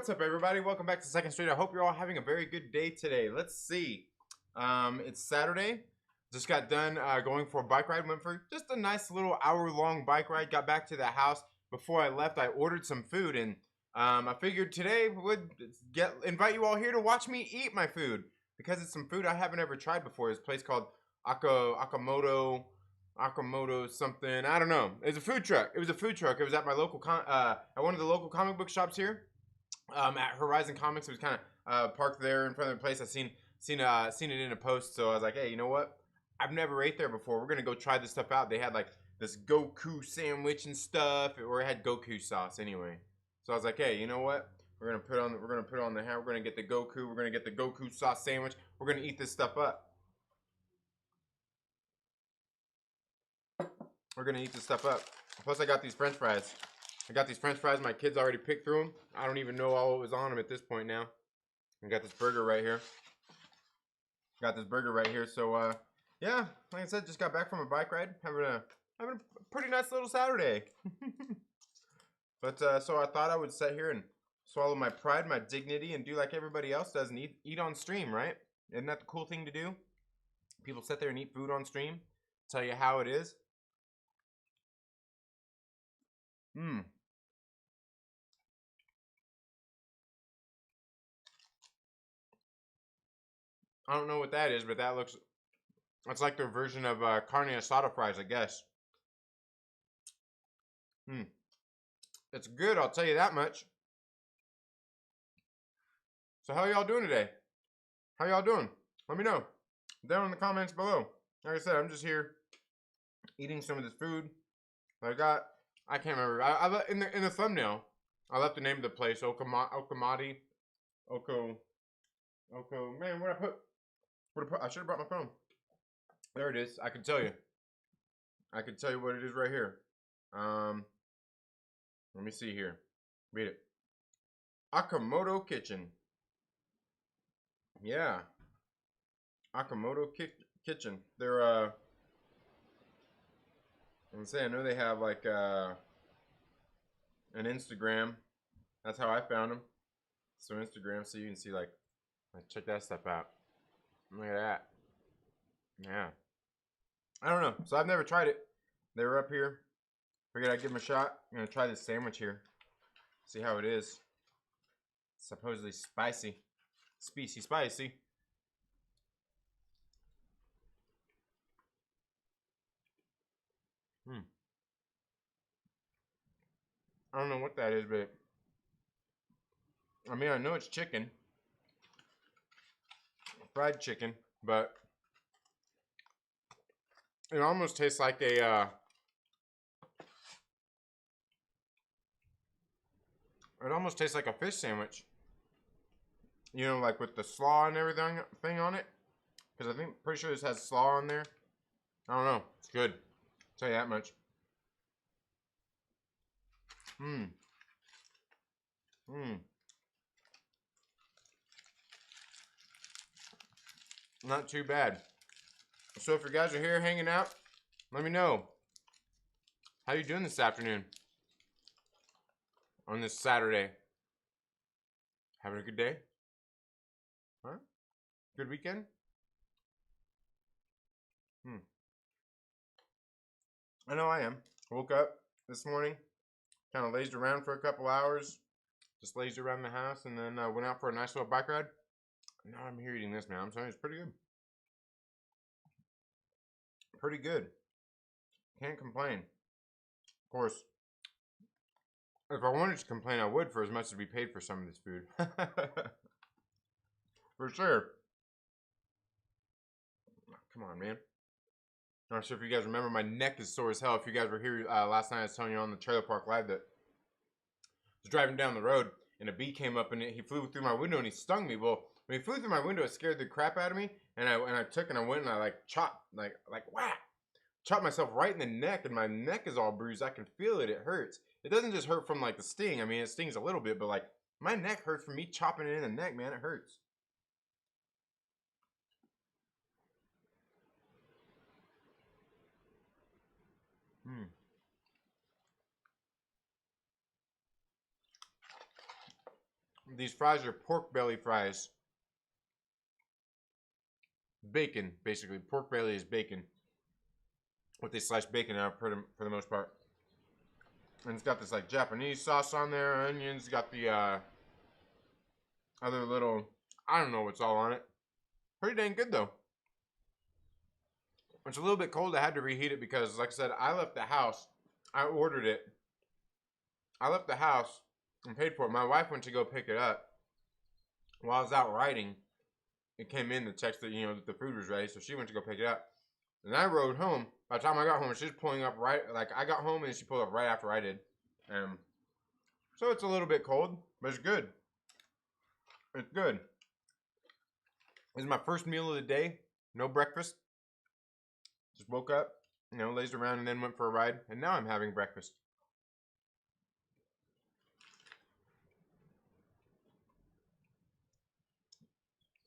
what's up, everybody? Welcome back to Second Street. I hope you're all having a very good day today. Let's see. It's Saturday. Just got done going for a bike ride. Went for just a nice little hour-long bike ride. Got back to the house. Before I left, I ordered some food, and I figured today would invite you all here to watch me eat my food because it's some food I haven't ever tried before. It's a place called Okamoto something. I don't know. It's a food truck. It was a food truck. It was at my local at one of the local comic book shops here. At Horizon Comics. It was kind of parked there in front of the place. I seen it in a post, so I was like, hey, you know what? I've never ate there before. We're gonna go try this stuff out. They had like this Goku sandwich and stuff, or it had Goku sauce anyway. So I was like, hey, you know what? We're gonna put on the hat. We're gonna get the Goku. We're gonna get the Goku sauce sandwich. We're gonna eat this stuff up. We're gonna eat this stuff up. Plus, I got these French fries. My kids already picked through them. I don't even know all what was on them at this point now. I got this burger right here. So, yeah, like I said, just got back from a bike ride. Having a pretty nice little Saturday. But, so I thought I would sit here and swallow my pride, my dignity, and do like everybody else does and eat on stream, right? Isn't that the cool thing to do? People sit there and eat food on stream. Tell you how it is. I don't know what that is, but it's like their version of Carne Asada fries, I guess. It's good, I'll tell you that much. So how y'all doing today? How y'all doing? Let me know down in the comments below. Like I said, I'm just here eating some of this food I got. I can't remember. I in the thumbnail, I left the name of the place, Okamati. Man, where'd I put? I should have brought my phone. There it is. I can tell you. I can tell you what it is right here. Let me see here. Read it. Okamoto Kitchen. Yeah. Okamoto Kitchen. They're I'm saying I know they have like an Instagram. That's how I found them. So Instagram, so you can see like check that stuff out. Look at that. Yeah. I don't know. So I've never tried it. They were up here. Figured I'd give them a shot. I'm going to try this sandwich here. See how it is. Supposedly spicy. Spicy. I don't know what that is, but I mean, I know it's chicken. Fried chicken, but it almost tastes like a fish sandwich. You know, like with the slaw and everything on it. Because I think, pretty sure this has slaw on there. I don't know. It's good. I'll tell you that much. Not too bad. So if you guys are here hanging out, let me know. How you doing this afternoon? On this Saturday? Having a good day? Huh? Good weekend? I know I am. Woke up this morning, kind of lazed around for a couple hours. Just lazed around the house and then went out for a nice little bike ride. Now I'm here eating this, man. I'm telling you, it's pretty good. Pretty good. Can't complain. Of course, if I wanted to complain, I would for as much as we paid for some of this food. For sure. Come on, man. I'm not sure if you guys remember, my neck is sore as hell. If you guys were here last night, I was telling you on the Trailer Park Live that I was driving down the road and a bee came up and he flew through my window and he stung me. Well, when he flew through my window, it scared the crap out of me. And I went and I like chopped, like whack. Chopped myself right in the neck, and my neck is all bruised. I can feel it. It hurts. It doesn't just hurt from like the sting. I mean, it stings a little bit, but like my neck hurts from me chopping it in the neck, man. It hurts. These fries are pork belly fries. Bacon, basically. Pork belly is bacon. What they slice bacon out for the most part. And it's got this like Japanese sauce on there, onions, got the other little, I don't know what's all on it. Pretty dang good though. It's a little bit cold. I had to reheat it because, like I said, I left the house. I ordered it. I left the house and paid for it. My wife went to go pick it up. While I was out riding, it came in the text that, you know, that the food was ready. So she went to go pick it up. And I rode home. By the time I got home, she was pulling up right, like I got home and she pulled up right after I did. So it's a little bit cold, but it's good. It's good. This is my first meal of the day. No breakfast. Just woke up, you know, lazed around and then went for a ride. And now I'm having breakfast.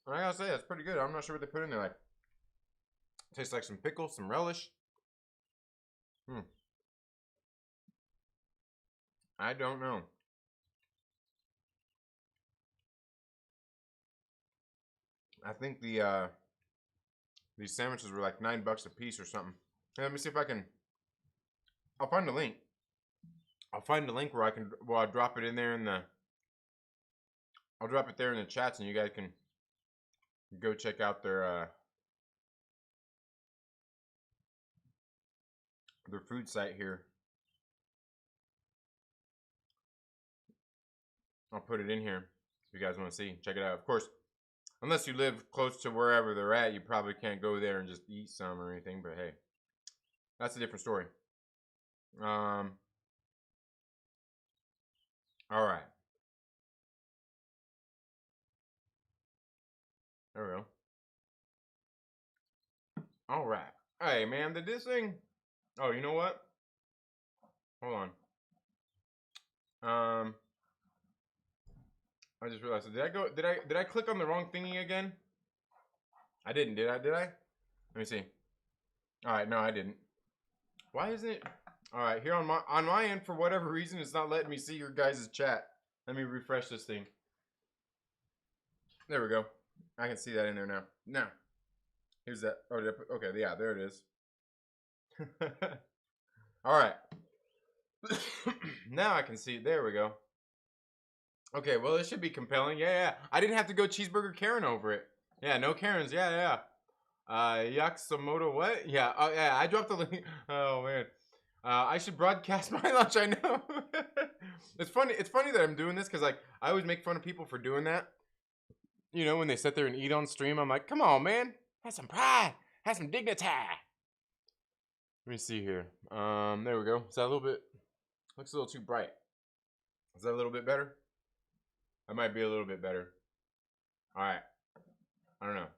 And I gotta say, that's pretty good. I'm not sure what they put in there. Like, tastes like some pickles, some relish. I don't know. I think the these sandwiches were like $9 a piece or something. Hey, let me see if I can. I'll find the link. I'll find the link where I can. Well, I'll drop it in there in the. I'll drop it there in the chats, and you guys can go check out their food site here. I'll put it in here if you guys want to see. Check it out. Of course, unless you live close to wherever they're at, you probably can't go there and just eat some or anything. But hey, that's a different story. All right. There we go. All right. Hey, man, did this thing? Oh, you know what? Hold on. I just realized. Did I click on the wrong thingy again? I didn't. Did I? Let me see. All right. No, I didn't. Why isn't it? All right. Here on my end, for whatever reason, it's not letting me see your guys' chat. Let me refresh this thing. There we go. I can see that in there now. Now, here's that. Oh, did I put, okay. Yeah, there it is. All right. Now I can see. There we go. Okay, well, it should be compelling. Yeah. I didn't have to go cheeseburger Karen over it. Yeah, no Karens. Yeah. Yakamoto what? Yeah, yeah, I dropped the link. Oh, man. I should broadcast my lunch, I know. It's funny that I'm doing this because, like, I always make fun of people for doing that. You know, when they sit there and eat on stream, I'm like, come on, man. Have some pride. Have some dignity. Let me see here. There we go. Is that a little bit... Looks a little too bright. Is that a little bit better? That might be a little bit better. All right. I don't know.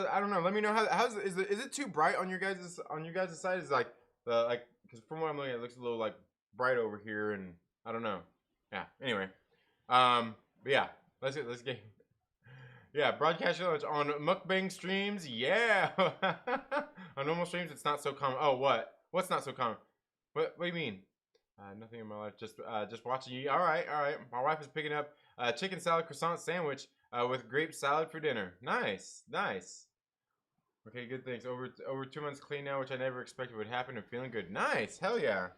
I don't know. Let me know is it too bright on your guys' side? Is like because from what I'm looking at, it looks a little like bright over here, and I don't know. Yeah. Anyway, but yeah, let's get. Yeah, broadcast your lunch on mukbang streams. Yeah, on normal streams it's not so common. Oh, what? What's not so common? What do you mean? Nothing in my life. Just watching you. All right. My wife is picking up chicken salad croissant sandwich with grape salad for dinner. Nice. Okay, good things. Over 2 months clean now, which I never expected would happen. And feeling good. Nice. Hell yeah.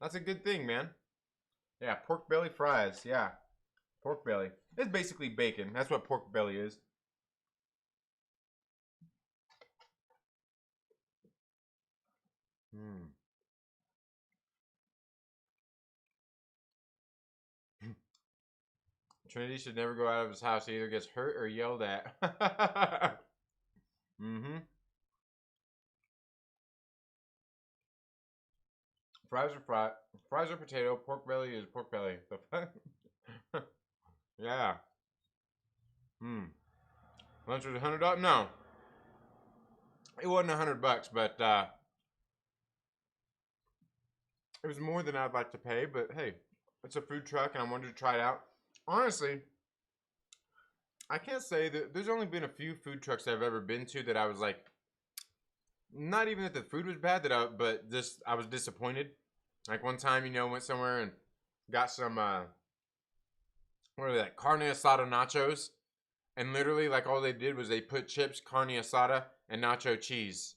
That's a good thing, man. Yeah, pork belly fries. Yeah, pork belly. It's basically bacon. That's what pork belly is. Trinity should never go out of his house. He either gets hurt or yelled at. Fries are fried. Fries are potato. Pork belly is pork belly. Yeah. Lunch was $100. No, it wasn't $100, but it was more than I'd like to pay. But hey, it's a food truck, and I wanted to try it out. Honestly, I can't say that there's only been a few food trucks I've ever been to that I was like, not even that the food was bad, but I was disappointed. Like one time, you know, went somewhere and got some what are they, like carne asada nachos, and literally like all they did was they put chips, carne asada, and nacho cheese.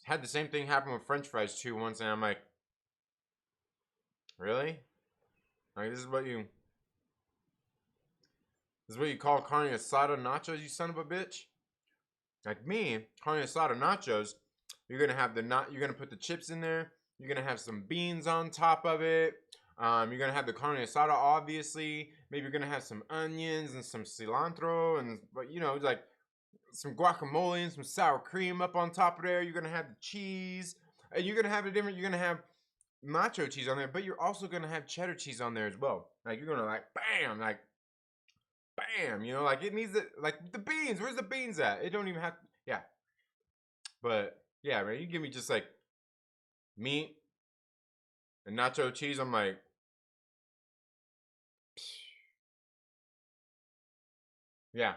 Had the same thing happen with French fries too once, and I'm like, really? Like this is what you call carne asada nachos, you son of a bitch? Like me, carne asada nachos, you're gonna have you're gonna put the chips in there. You're gonna have some beans on top of it. You're gonna have the carne asada, obviously. Maybe you're gonna have some onions and some cilantro, and but you know, like some guacamole and some sour cream up on top of there. You're gonna have the cheese, and you're gonna have a different. You're gonna have nacho cheese on there, but you're also gonna have cheddar cheese on there as well. Like you're gonna like bam, like bam, you know, like it needs it. Like the beans, where's the beans at? It don't even have. Yeah, but yeah, man, you give me just like meat and nacho cheese. I'm like, yeah,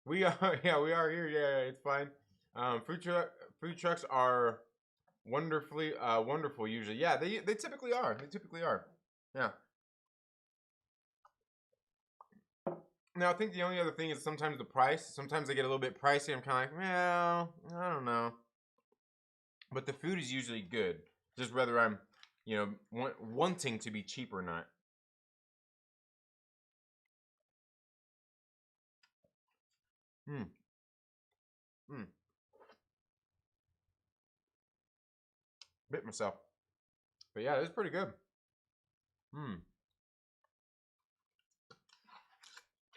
we are. Yeah, we are here. Yeah, it's fine. Food trucks are wonderful usually. Yeah, they typically are. They typically are. Yeah. Now I think the only other thing is sometimes the price. Sometimes they get a little bit pricey. I'm kind of like, well, I don't know. But the food is usually good. Just whether I'm, you know, wanting to be cheap or not. Hmm. Hmm. Bit myself. But yeah, it's pretty good. Hmm.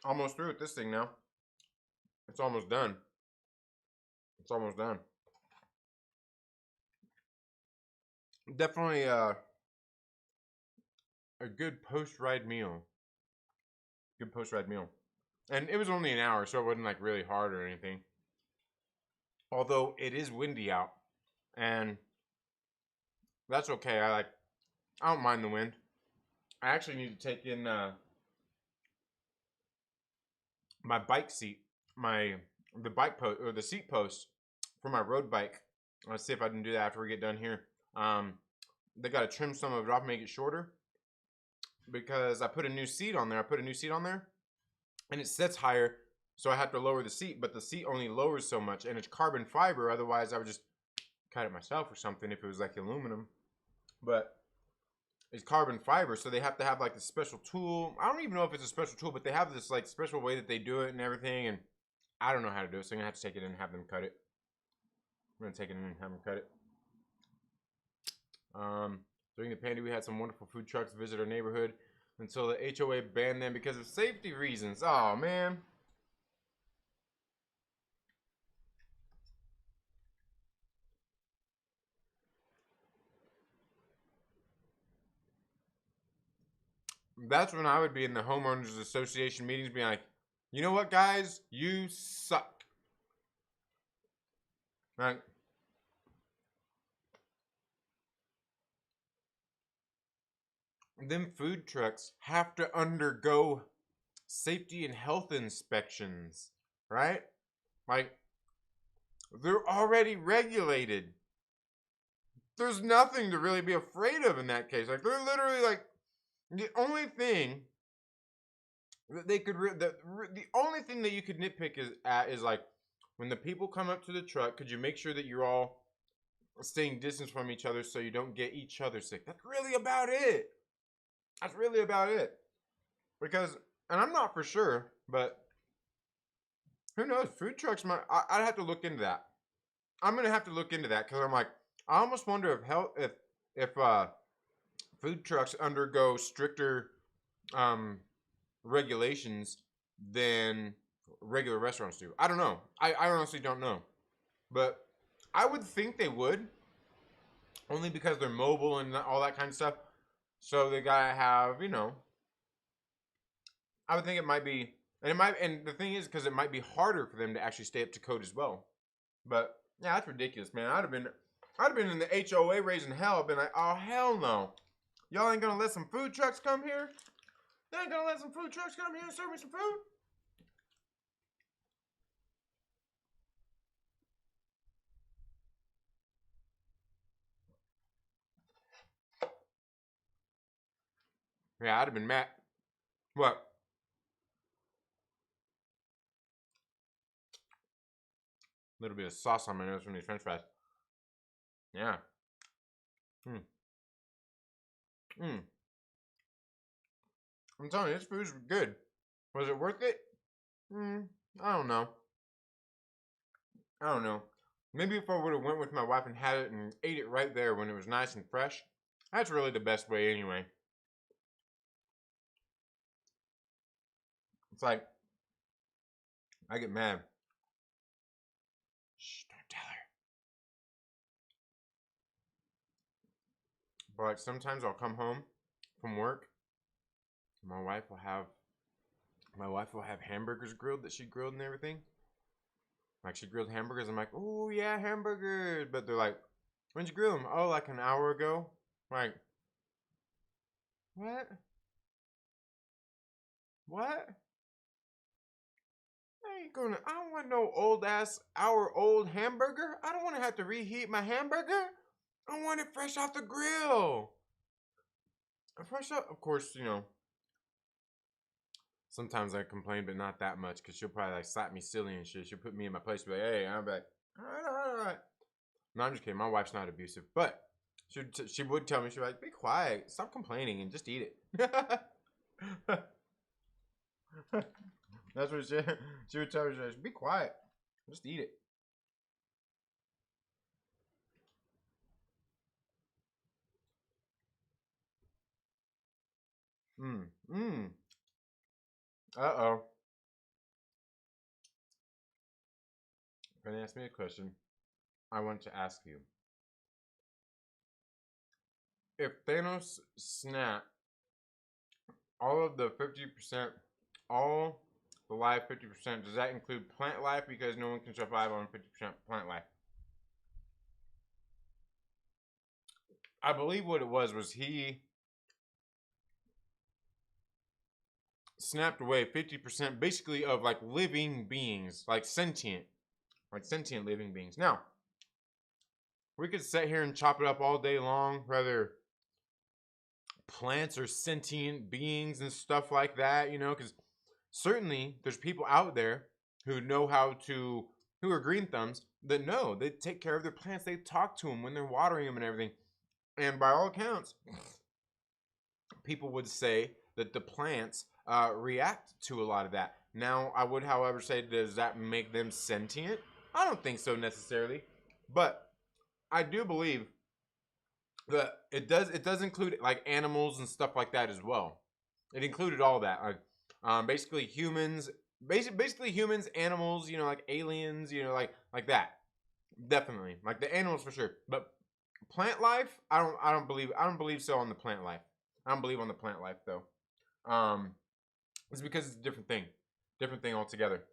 Almost through with this thing now. It's almost done. It's almost done. Definitely a good post-ride meal. Good post-ride meal. And it was only an hour, so it wasn't like really hard or anything. Although it is windy out. And that's okay. I don't mind the wind. I actually need to take in my bike seat, the bike post or the seat post for my road bike. Let's see if I can do that after we get done here. They got to trim some of it off, make it shorter, because I put a new seat on there. And it sets higher, so I have to lower the seat. But the seat only lowers so much, and it's carbon fiber. Otherwise, I would just cut it myself or something if it was like aluminum. But it's carbon fiber, so they have to have like this special tool. I don't even know if it's a special tool, but they have this like special way that they do it and everything, and I don't know how to do it, so I'm gonna have to take it in and have them cut it. I'm gonna take it in and have them cut it. During the pandemic, we had some wonderful food trucks visit our neighborhood until the HOA banned them because of safety reasons. Oh man. That's when I would be in the homeowners association meetings being like, you know what, guys? You suck. Like, them food trucks have to undergo safety and health inspections, right? Like, they're already regulated. There's nothing to really be afraid of in that case. Like, they're literally like, the only thing that they could, the only thing that you could nitpick is like, when the people come up to the truck, could you make sure that you're all staying distance from each other so you don't get each other sick? That's really about it. That's really about it. Because, and I'm not for sure, but who knows? Food trucks might. I'd have to look into that. I'm gonna have to look into that because I'm like, I almost wonder if food trucks undergo stricter regulations than regular restaurants do. I don't know. I honestly don't know, but I would think they would, only because they're mobile and all that kind of stuff. So they gotta have, you know. I would think it might be, and the thing is, because it might be harder for them to actually stay up to code as well. But yeah, that's ridiculous, man. I'd have been in the HOA raising hell. I've been like, oh hell no, y'all ain't gonna let some food trucks come here. They ain't gonna let some food trucks come here and serve me some food. Yeah, I'd have been mad. What? A little bit of sauce on my nose from these French fries. Yeah. Hmm. Hmm. I'm telling you, this food's good. Was it worth it? Hmm. I don't know. I don't know. Maybe if I would have went with my wife and had it and ate it right there when it was nice and fresh. That's really the best way anyway. It's like, I get mad. Shh, don't tell her. But like sometimes I'll come home from work. My wife will have hamburgers grilled that she grilled and everything. Like she grilled hamburgers. I'm like, oh yeah, hamburgers. But they're like, when'd you grill them? Oh, like an hour ago. Like, what? What? I don't want no old ass hour old hamburger. I don't want to have to reheat my hamburger. I want it fresh off the grill. Fresh up, of course, sometimes I complain, but not that much because she'll probably like slap me silly and shit. She'll put me in my place, be like, hey, I'm like, all right, all right. No, I'm just kidding. My wife's not abusive, but she would tell me, she'd be like, be quiet, stop complaining, and just eat it. That's what she would tell me. She'd be quiet, just eat it. Mm, mm. Uh-oh. Gonna ask me a question. I want to ask you. If Thanos snapped all of the 50%, all the life 50%, does that include plant life? Because no one can survive on 50% plant life. I believe what it was he snapped away 50% basically of like living beings, like sentient living beings. Now, we could sit here and chop it up all day long, whether plants are sentient beings and stuff like that, because certainly there's people out there who know who are green thumbs that know they take care of their plants. They talk to them when they're watering them and everything. And by all accounts, people would say that the plants react to a lot of that. Now, I would, however, say, does that make them sentient? I don't think so necessarily, but I do believe that it does include like animals and stuff like that as well. It included all that, like basically humans, basically humans, animals, like aliens, like that. Definitely, like the animals for sure. But plant life, I don't believe so on the plant life. I don't believe on the plant life though. Um, it's because it's a different thing altogether.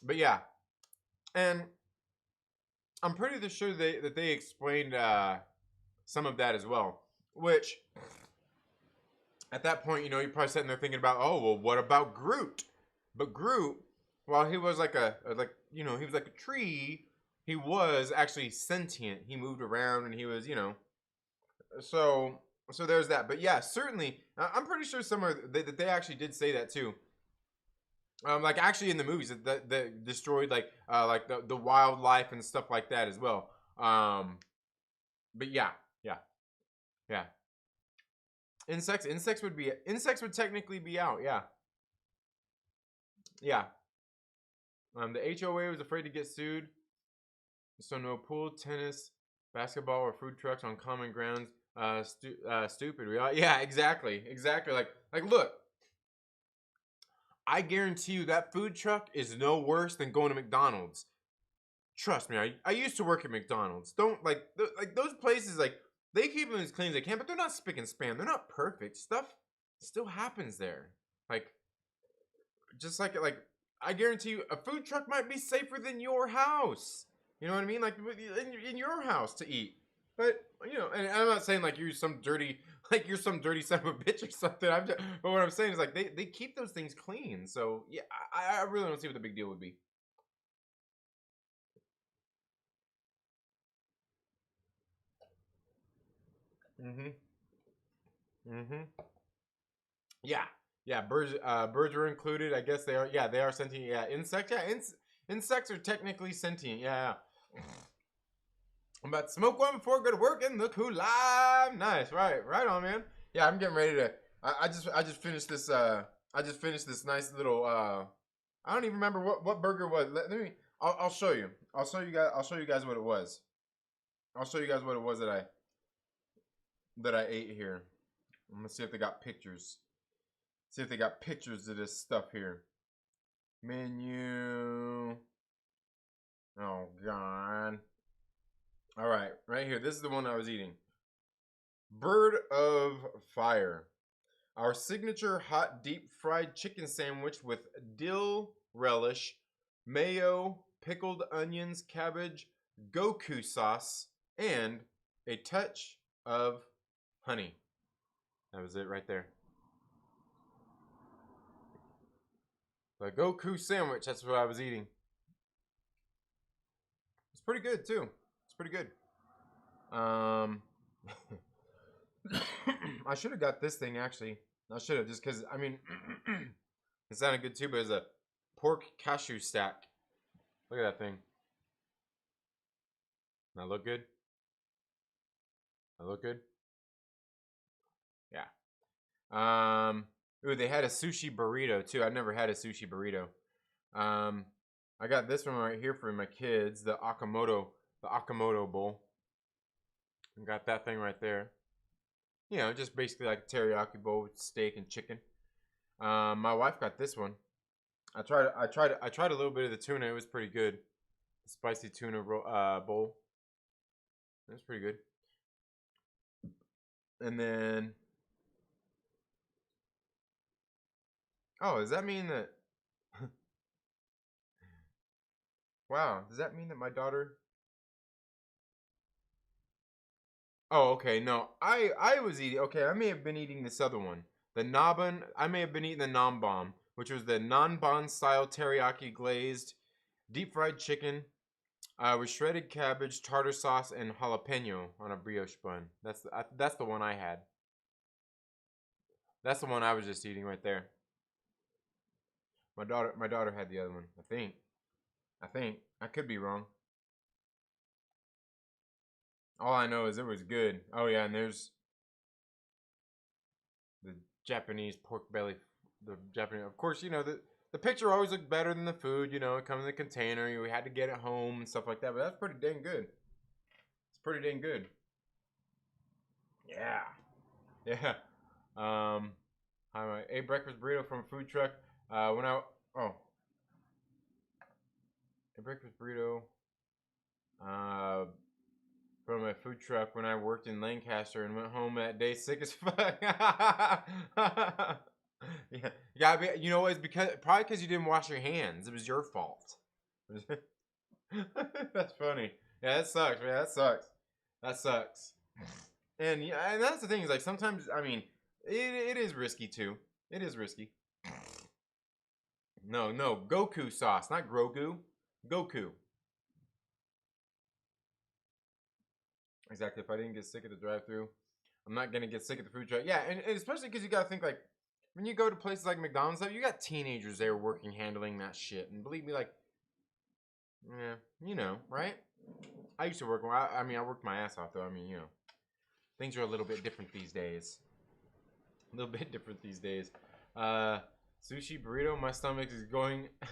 But yeah, and I'm pretty sure that they explained some of that as well. Which at that point, you're probably sitting there thinking about, oh well, what about Groot? But Groot, while he was like he was like a tree, he was actually sentient. He moved around and he was, so so there's that. But yeah, certainly, I'm pretty sure somewhere that they actually did say that too. Like actually in the movies that destroyed like the wildlife and stuff like that as well. But yeah, yeah, yeah. Insects would technically be out. Yeah, yeah. The HOA was afraid to get sued, so no pool, tennis, basketball, or food trucks on common grounds. Stupid. Yeah, exactly. Like, look, I guarantee you that food truck is no worse than going to McDonald's. Trust me, I used to work at McDonald's. Don't like those places. Like they keep them as clean as they can, but they're not spick and span. They're not perfect. Stuff still happens there. Like just like I guarantee you, a food truck might be safer than your house. You know what I mean? Like in your house to eat. But and I'm not saying like you're some dirty son of a bitch or something. But what I'm saying is like they keep those things clean. So yeah, I really don't see what the big deal would be. Mm-hmm. Mm-hmm. Yeah, yeah. Birds are included. I guess they are. Yeah, they are sentient. Yeah, insects. Yeah, insects are technically sentient. Yeah. I'm about to smoke one before I go to work and look who live. Nice, right on, man. Yeah, I'm getting ready to. I just finished this. I just finished this nice little. I don't even remember what burger it was. Let me. I'll show you. I'll show you guys. I'll show you guys what it was. I'll show you guys what it was that I ate here. I'm gonna see if they got pictures. See if they got pictures of this stuff here. Menu. Oh God. All right, right here. This is the one I was eating. Bird of Fire. Our signature hot deep fried chicken sandwich with dill relish, mayo, pickled onions, cabbage, Goku sauce, and a touch of honey. That was it right there. The Goku sandwich, that's what I was eating. It's pretty good too. It's pretty good. I should have got this thing actually. I should have just because I mean it sounded good too, but it's a pork cashew stack. Look at that thing. That look good? That look good? Yeah. Ooh, they had a sushi burrito too. I've never had a sushi burrito. I got this one right here for my kids, the Okamoto bowl. I got that thing right there. You know, just basically like a teriyaki bowl with steak and chicken. My wife got this one. I tried a little bit of the tuna. It was pretty good. The spicy tuna bowl. It was pretty good. And then, oh, does that mean that? Wow, does that mean that my daughter? Oh, okay. No, I was eating. Okay, I may have been eating this other one, the Naban. I may have been eating the Nanbon, which was the Nanbon style teriyaki glazed deep fried chicken with shredded cabbage, tartar sauce, and jalapeno on a brioche bun. That's the one I had. That's the one I was just eating right there. My daughter had the other one. I think I could be wrong. All I know is it was good. Oh yeah, and there's the Japanese pork belly. The Japanese, of course, you know the picture always looked better than the food. You know, it comes in the container. We had to get it home and stuff like that. But that's pretty dang good. It's pretty dang good. Yeah, yeah. I ate breakfast burrito from a food truck. When I a breakfast burrito. From a food truck when I worked in Lancaster and went home that day sick as fuck. Yeah, you gotta be. You know, it's probably because you didn't wash your hands. It was your fault. That's funny. Yeah, that sucks, man. That sucks. That sucks. And yeah, and that's the thing is like sometimes I mean it is risky too. It is risky. No, Goku sauce, not Grogu. Goku. Exactly. If I didn't get sick at the drive-through, I'm not gonna get sick at the food truck. Yeah, and especially because you gotta think like when you go to places like McDonald's, you got teenagers there working handling that shit, and believe me, like, yeah, you know, right? I used to work. I mean, I worked my ass off though. I mean, you know, things are a little bit different these days. A little bit different these days. Sushi burrito. My stomach is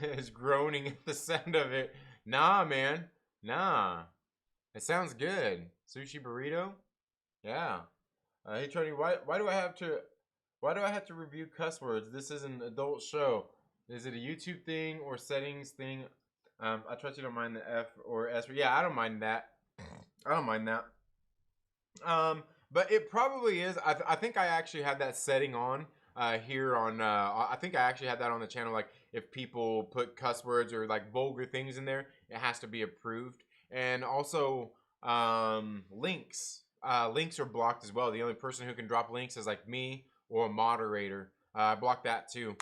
is groaning at the sound of it. Nah, man, nah. It sounds good. Sushi burrito. Yeah. Hey Tony, why do I have to review cuss words? This is an adult show. Is it a YouTube thing or settings thing? I trust you don't mind the F or S. Yeah, I don't mind that. I don't mind that. But it probably is. I think I actually had that setting on here on. I think I actually had that on the channel. Like if people put cuss words or like vulgar things in there, it has to be approved. And also links. Links are blocked as well. The only person who can drop links is like me or a moderator. I blocked that too,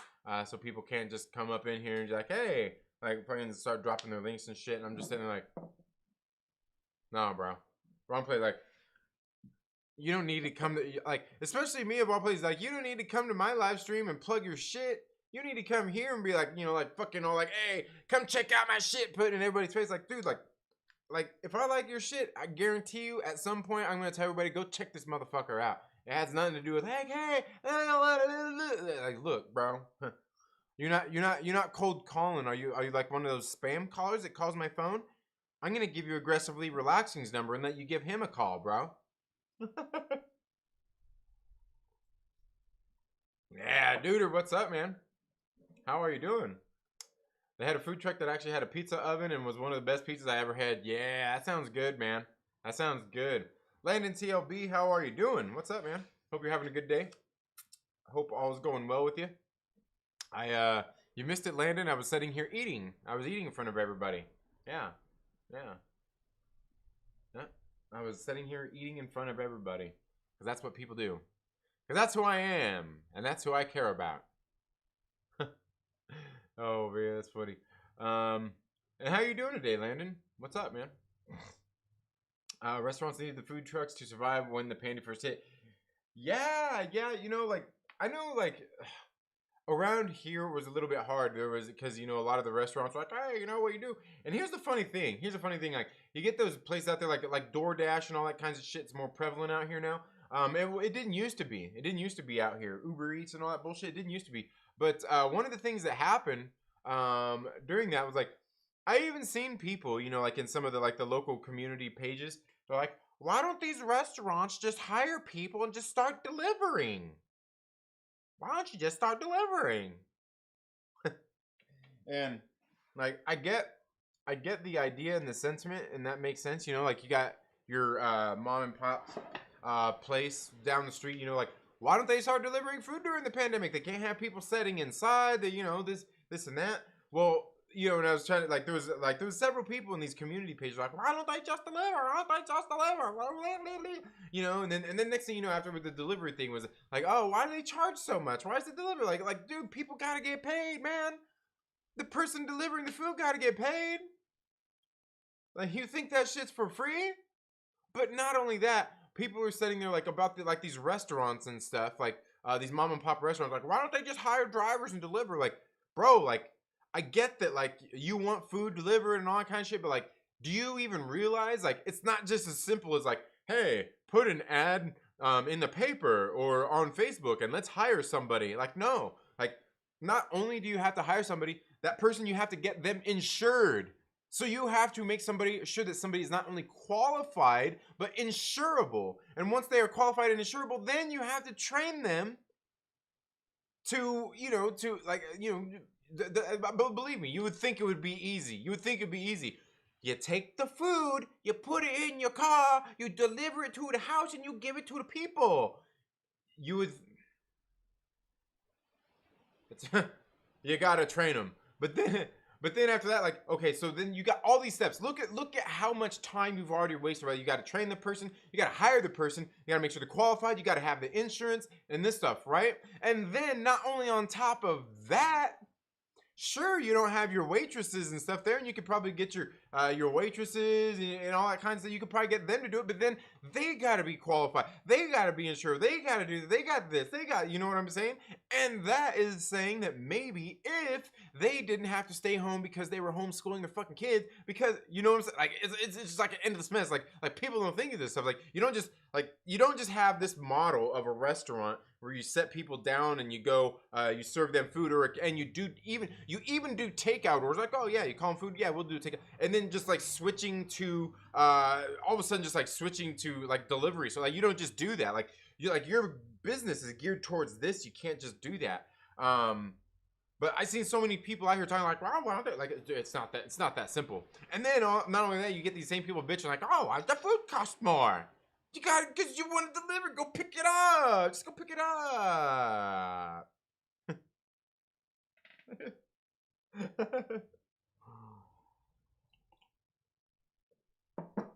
so people can't just come up in here and be like, "Hey," like playing and start dropping their links and shit. And I'm just sitting there like, "No, bro, wrong place." Like, You don't need to come to, like, especially me of all places, like, you don't need to come to my live stream and plug your shit. You need to come here and be like, you know, like fucking all like, hey, come check out my shit, put it in everybody's face. Like, dude, like if I like your shit, I guarantee you at some point I'm gonna tell everybody, go check this motherfucker out. It has nothing to do with, hey, like, look, bro. You're not cold calling. Are you like one of those spam callers that calls my phone? I'm gonna give you Aggressively Relaxing's number and let you give him a call, bro. Yeah, dude, what's up, man? How are you doing? They had a food truck that actually had a pizza oven and was one of the best pizzas I ever had. Yeah, that sounds good, man. That sounds good. Landon TLB, how are you doing? What's up, man? Hope you're having a good day. Hope all's going well with you. You missed it, Landon. I was sitting here eating. I was eating in front of everybody. Yeah, yeah. I was sitting here eating in front of everybody. Because that's what people do. Because that's who I am. And that's who I care about. Oh, man, that's funny. And how you doing today, Landon? What's up, man? Restaurants needed the food trucks to survive when the pandemic first hit. Yeah, you know, like, I know, like, around here was a little bit hard. There was, because, you know, a lot of the restaurants were like, hey, you know what you do? And here's the funny thing. Like, you get those places out there, like DoorDash and all that kinds of shit. It's more prevalent out here now. It didn't used to be. It didn't used to be out here. Uber Eats and all that bullshit. It didn't used to be. But one of the things that happened during that was, like, I even seen people, you know, like in some of the, like, the local community pages. They're like, why don't these restaurants just hire people and just start delivering? Why don't you just start delivering? And, like, I get the idea and the sentiment, and that makes sense. You know, like, you got your mom and pop place down the street. You know, like, why don't they start delivering food during the pandemic? They can't have people sitting inside. They, you know, this and that. Well, you know, and I was trying to, like, there was several people in these community pages like, why don't they just deliver? Why don't they just deliver? You know, and then next thing you know, after the delivery thing was like, oh, why do they charge so much? Why is it delivery? Like, dude, people gotta get paid, man. The person delivering the food gotta get paid. Like, you think that shit's for free? But not only that, people were sitting there like about like these restaurants and stuff, like these mom and pop restaurants, like, why don't they just hire drivers and deliver? Like, bro, like, I get that, like, you want food delivered and all that kind of shit, but, like, do you even realize, like, it's not just as simple as, like, hey, put an ad in the paper or on Facebook and let's hire somebody. Like, no. Like, not only do you have to hire somebody, that person, you have to get them insured. So you have to make sure that somebody is not only qualified, but insurable. And once they are qualified and insurable, then you have to train them to, you know, but believe me, you would think it would be easy. You take the food, you put it in your car, you deliver it to the house, and you give it to the people. You would... you gotta train them. But then after that, like, okay, so then you got all these steps. Look at how much time you've already wasted, right? You got to train the person, you got to hire the person, you got to make sure they're qualified, you got to have the insurance and this stuff, right? And then not only on top of that, sure, you don't have your waitresses and stuff there, and you could probably get your waitresses and all that kind of stuff. You could probably get them to do it, but then they got to be qualified. They got to be insured. They got to do. They got this. They got. You know what I'm saying? And that is saying that maybe if they didn't have to stay home because they were homeschooling their fucking kids, because you know what I'm saying? Like, it's just like an endless mess. Like people don't think of this stuff. Like you don't just have this model of a restaurant where you set people down and you go, you serve them food, and you even do takeout orders. Like, oh yeah, you call them food, yeah, we'll do takeout, and then just like switching to all of a sudden just like switching to like delivery. So like you don't just do that. Like your business is geared towards this. You can't just do that. But I've seen so many people out here talking like, wow, why don't they? Like, it's not that simple. And then not only that, you get these same people bitching like, oh, why does the food cost more? You got it because you want to deliver. Go pick it up. Just go pick it up.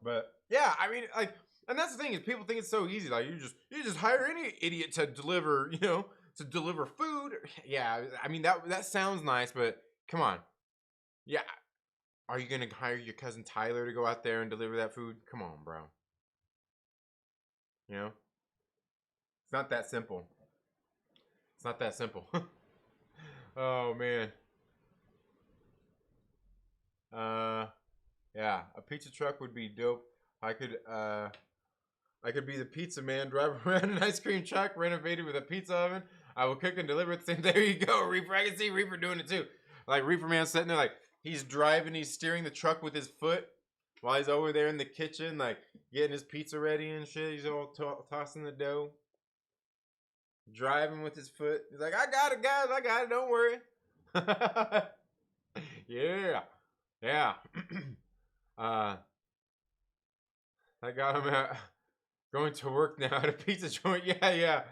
But yeah, I mean, like, and that's the thing is people think it's so easy. Like you just hire any idiot to deliver, you know, to deliver food. Yeah, I mean that sounds nice, but come on. Yeah, are you gonna hire your cousin Tyler to go out there and deliver that food? Come on, bro. You know? It's not that simple. It's not that simple. Oh man. Yeah, a pizza truck would be dope. I could be the pizza man, drive around an ice cream truck renovated with a pizza oven. I will cook and deliver at the same. There you go, Reaper. I can see Reaper doing it too. Like Reaper man sitting there, like he's driving, he's steering the truck with his foot while he's over there in the kitchen, like getting his pizza ready and shit. He's all tossing the dough, driving with his foot. He's like, "I got it, guys. I got it. Don't worry." Yeah, yeah. I got him at going to work now at a pizza joint. Yeah.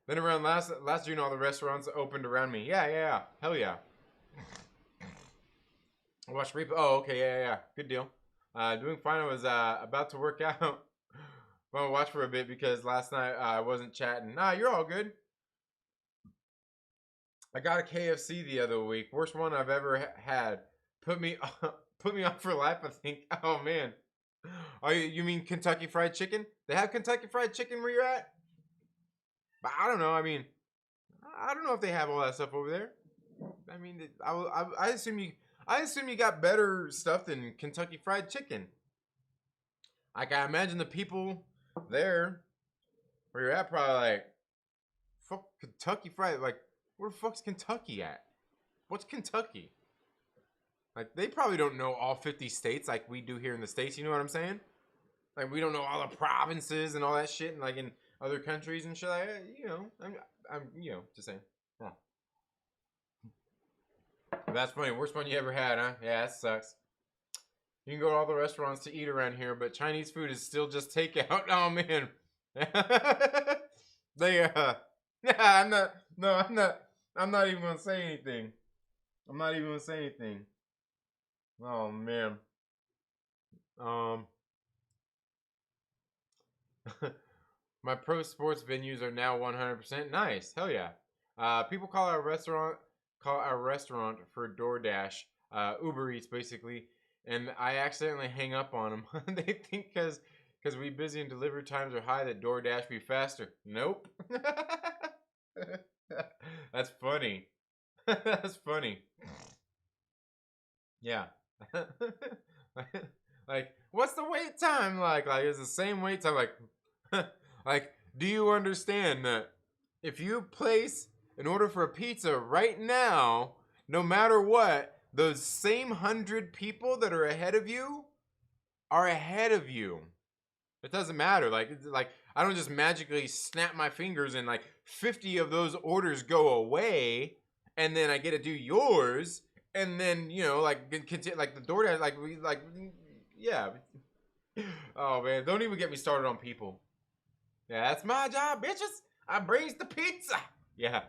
Then around last June, all the restaurants opened around me. Yeah. Hell yeah. I watched Reaper. Oh, okay. Yeah. Good deal. Doing fine. I was about to work out. I'm gonna watch for a bit because last night I wasn't chatting. Nah, you're all good. I got a KFC the other week. Worst one I've ever had. Put me on for life, I think. Oh man. Oh, you mean Kentucky Fried Chicken? They have Kentucky Fried Chicken where you're at? But I don't know. I mean, I don't know if they have all that stuff over there. I mean, I assume you got better stuff than Kentucky Fried Chicken. Like I imagine the people there where you're at probably like, fuck Kentucky Fried. Like, where the fuck's Kentucky at? What's Kentucky? Like, they probably don't know all 50 states like we do here in the States. You know what I'm saying? Like, we don't know all the provinces and all that shit, and like in other countries and shit. Like, you know, I'm just saying. Yeah. That's funny. Worst one you ever had, huh? Yeah, that sucks. You can go to all the restaurants to eat around here, but Chinese food is still just takeout. Oh man. They I'm not even gonna say anything. Oh man. My pro sports venues are now 100% nice. Hell yeah. People call our restaurant for DoorDash, Uber Eats basically, and I accidentally hang up on them. They think because we busy and delivery times are high that DoorDash be faster. Nope. That's funny. That's funny. Yeah. Like, what's the wait time like? Like, it's the same wait time. Like, like, do you understand that if you place an order for a pizza right now, no matter what, those same 100 people that are ahead of you are ahead of you. It doesn't matter. Like I don't just magically snap my fingers and like 50 of those orders go away, and then I get to do yours, and then like continue like the DoorDash yeah. Oh man, don't even get me started on people. Yeah, that's my job, bitches. I brings the pizza. Yeah,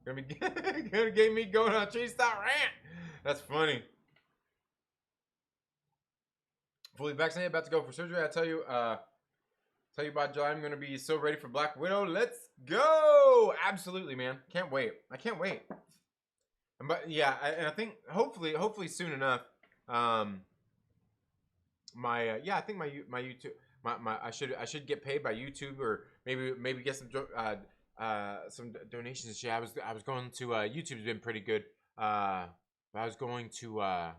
gonna get me going on a tree stop rant. That's funny. Fully vaccinated, about to go for surgery. I tell you about July. I'm gonna be so ready for Black Widow. Let's go! Absolutely, man. Can't wait. I can't wait. But yeah, I think hopefully soon enough. I think my YouTube I should get paid by YouTube, or maybe get some donations and shit. I was going to YouTube's been pretty good. But I was going to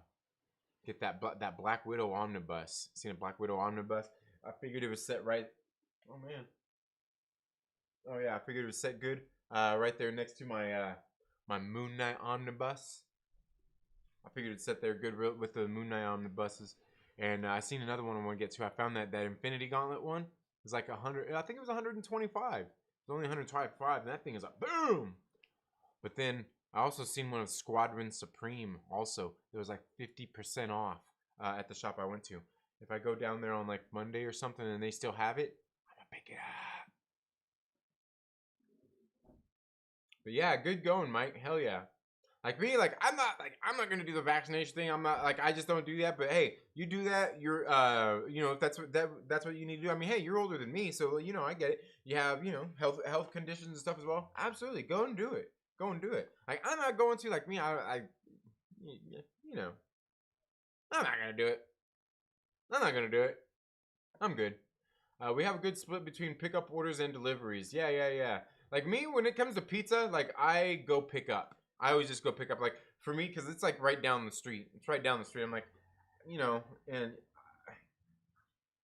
get that Black Widow omnibus. Seen a Black Widow omnibus? I figured it was set right. Oh man. Oh yeah, I figured it was set good. Right there next to my my Moon Knight omnibus. I figured it'd set there good with the Moon Knight omnibuses. And I seen another one I want to get to. I found that Infinity Gauntlet one. It was like 100. I think it was 125. It was only 125, and that thing is like boom. But then I also seen one of Squadron Supreme. Also, it was like 50% off at the shop I went to. If I go down there on like Monday or something and they still have it, I'm gonna pick it up. But yeah, good going, Mike. Hell yeah. Like me, like I'm not gonna do the vaccination thing. I'm not like I just don't do that. But hey, you do that. You're if that's what you need to do. I mean, hey, you're older than me, so I get it. You have health conditions and stuff as well. Absolutely, go and do it. Go and do it. Like I'm not going to like me. I'm not gonna do it. I'm not gonna do it. I'm good. We have a good split between pickup orders and deliveries. Yeah, yeah, yeah. Like me, when it comes to pizza, like I go pick up. I always just go pick up. Like for me, because it's like right down the street. It's right down the street. I'm like, you know, and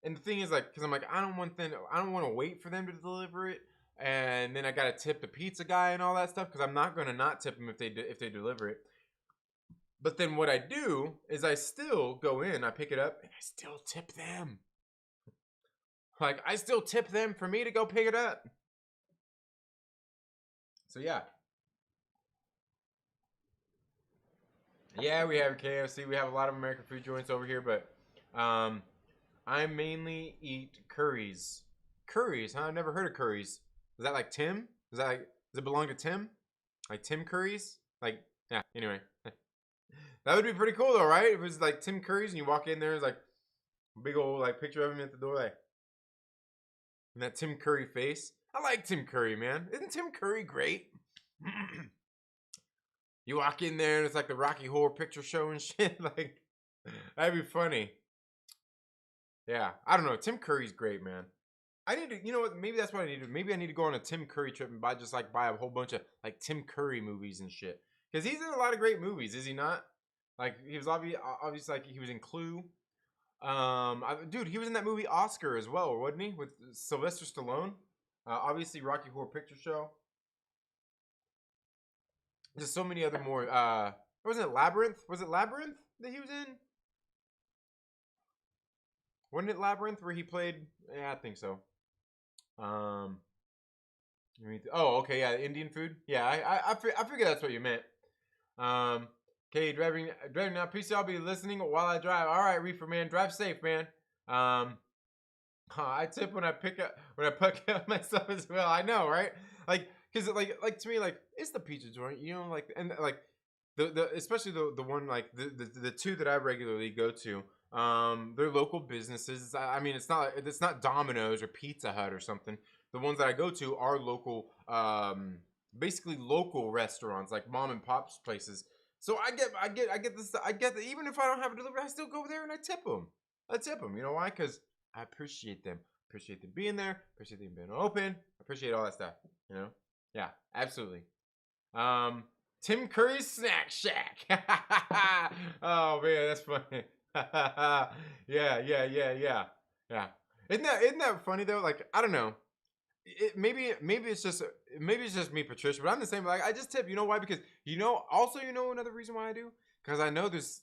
the thing is like, because I'm like, I don't want to wait for them to deliver it, and then I gotta tip the pizza guy and all that stuff because I'm not gonna not tip them if they deliver it. But then what I do is I still go in, I pick it up, and I still tip them. Like I still tip them for me to go pick it up. So yeah. Yeah, we have KFC. We have a lot of American food joints over here, but I mainly eat curries. Curries, huh? I've never heard of curries. Is that like Tim? Does it belong to Tim? Like Tim Curries? Like, yeah, anyway. That would be pretty cool though, right? If it was like Tim Curries and you walk in there, it's like a big old like picture of him at the door, like, and that Tim Curry face. I like Tim Curry, man. Isn't Tim Curry great? You walk in there and it's like the Rocky Horror Picture Show and shit. Like, that'd be funny. Yeah, I don't know. Tim Curry's great, man. I need to, you know what? Maybe that's what I need to do. Maybe I need to go on a Tim Curry trip and buy a whole bunch of like Tim Curry movies and shit. Because he's in a lot of great movies, is he not? Like he was obviously like he was in Clue. Dude, he was in that movie Oscar as well, wasn't he? With Sylvester Stallone. Obviously Rocky Horror Picture Show. There's so many other more. Wasn't it Labyrinth? Was it Labyrinth that he was in? Wasn't it Labyrinth where he played? Yeah, I think so. Oh, okay, yeah, Indian food. Yeah, I figured that's what you meant. Okay, driving now. Peace. I'll be listening while I drive. All right, Reefer man, drive safe, man. I tip when I pick up myself as well. I know, right? Like, cause like to me, like it's the pizza joint, you know, like and like the especially the one like the two that I regularly go to. They're local businesses. I mean, it's not Domino's or Pizza Hut or something. The ones that I go to are local, basically local restaurants, like mom and pop's places. So I get this. I get that even if I don't have a delivery, I still go there and I tip them. I tip them. You know why? Because I appreciate them. Appreciate them being there. Appreciate them being open. Appreciate all that stuff. You know? Yeah, absolutely. Tim Curry's Snack Shack. Oh man, that's funny. Yeah. Isn't that funny though? Like I don't know. Maybe it's just me, Patricia, but I'm the same. Like I just tip. You know why? Because also another reason why I do. Because I know there's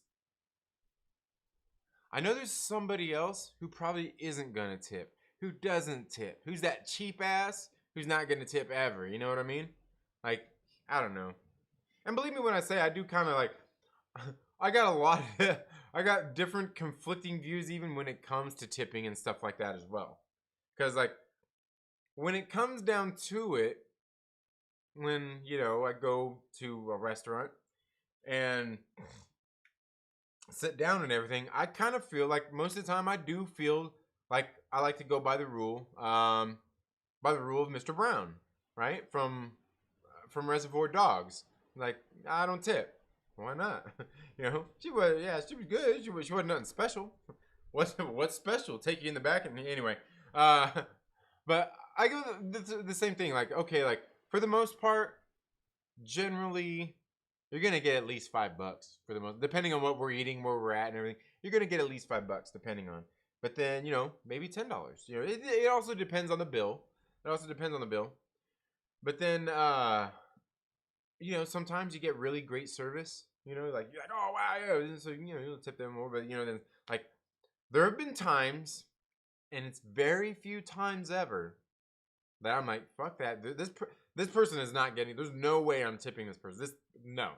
somebody else who probably isn't gonna tip, who doesn't tip, who's that cheap ass, who's not gonna tip ever. You know what I mean? Like I don't know. And believe me when I say I do kind of like. I got a lot of, I got different conflicting views even when it comes to tipping and stuff like that as well. Because like when it comes down to it, when I go to a restaurant and sit down and everything, I kind of feel like most of the time I do feel like I like to go by the rule of Mr. Brown, right? From Reservoir Dogs. Like I don't tip. Why not? She was good. She wasn't nothing special. What's special? Take you in the back and anyway. But I go the same thing. Like okay, like for the most part, generally, you're gonna get at least $5 for the most, depending on what we're eating, where we're at, and everything. You're gonna get at least $5 depending on. But then maybe $10. It also depends on the bill. But then sometimes you get really great service. You're like, oh wow, yeah. So you'll tip them more, but then like there have been times, and it's very few times ever that I'm like, fuck that. This person is not getting. There's no way I'm tipping this person. No.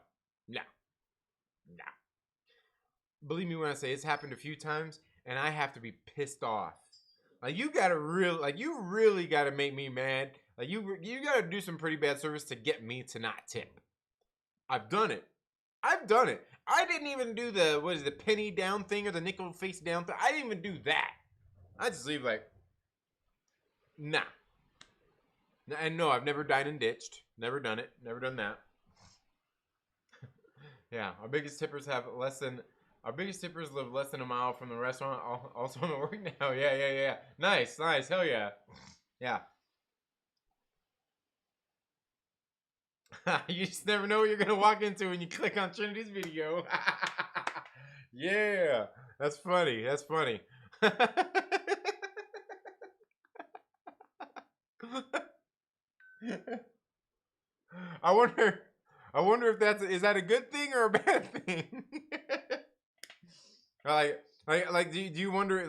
Believe me when I say it's happened a few times, and I have to be pissed off. Like you really gotta make me mad. Like you gotta do some pretty bad service to get me to not tip. I've done it. I didn't even do the penny down thing or the nickel face down thing. I didn't even do that. I just leave like, nah. And no, I've never dined and ditched. Never done it. Never done that. Yeah, our biggest tippers have less than Our biggest tippers live less than a mile from the restaurant. Also on the work now. Yeah. Nice. Hell yeah. Yeah. You just never know what you're gonna walk into when you click on Trinity's video. Yeah. That's funny. I wonder if is that a good thing or a bad thing? Do you wonder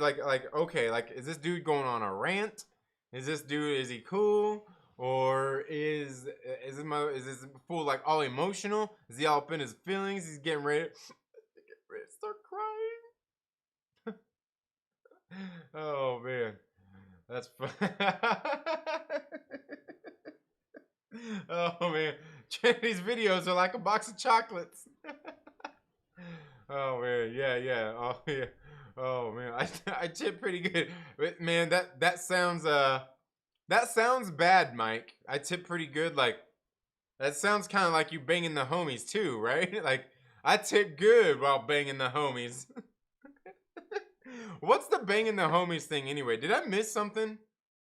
okay, like is this dude going on a rant? Is he cool? Or is this fool like all emotional? Is he all up in his feelings? He's getting ready to start crying. Oh man. That's fun. Oh man. Trinity's videos are like a box of chocolates. Oh man, yeah. Oh yeah. Oh man, I tip pretty good. But, man, that sounds bad, Mike. I tip pretty good. Like that sounds kind of like you banging the homies too, right? Like I tip good while banging the homies. What's the banging the homies thing anyway? Did I miss something?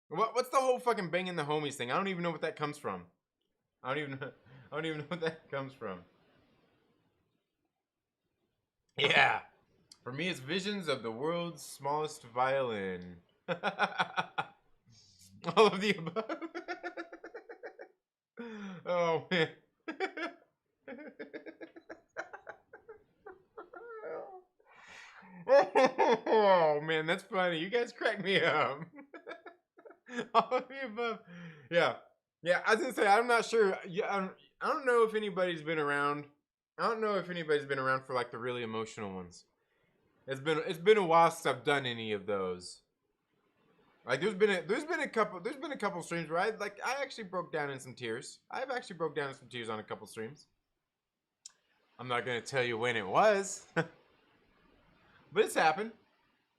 What's the whole fucking banging the homies thing? I don't even know what that comes from. I don't even know what that comes from. Yeah. For me, it's visions of the world's smallest violin. All of the above. Oh, man. Oh, man, that's funny. You guys crack me up. All of the above. Yeah. Yeah, I was going to say, I'm not sure. Yeah, I don't know if anybody's been around. I don't know if anybody's been around for like the really emotional ones. It's been a while since I've done any of those. Like there's been a couple streams where I actually broke down in some tears. I've actually broke down in some tears on a couple streams. I'm not gonna tell you when it was, but it's happened.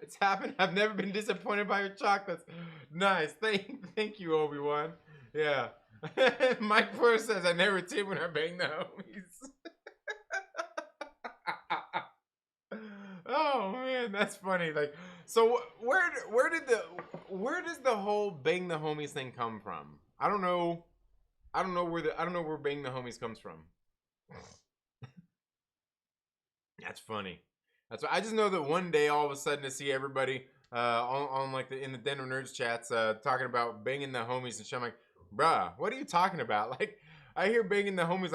It's happened. I've never been disappointed by your chocolates. Nice, thank you, Obi-Wan. Yeah. Mike Porter says I never tip when I bang the homies. Oh man, that's funny. Like, so where does the whole bang the homies thing come from? I don't know where bang the homies comes from. That's funny. I just know that one day all of a sudden to see everybody on like in the Den of Nerds chats talking about banging the homies and shit. I'm like, bruh, what are you talking about? Like, I hear banging the homies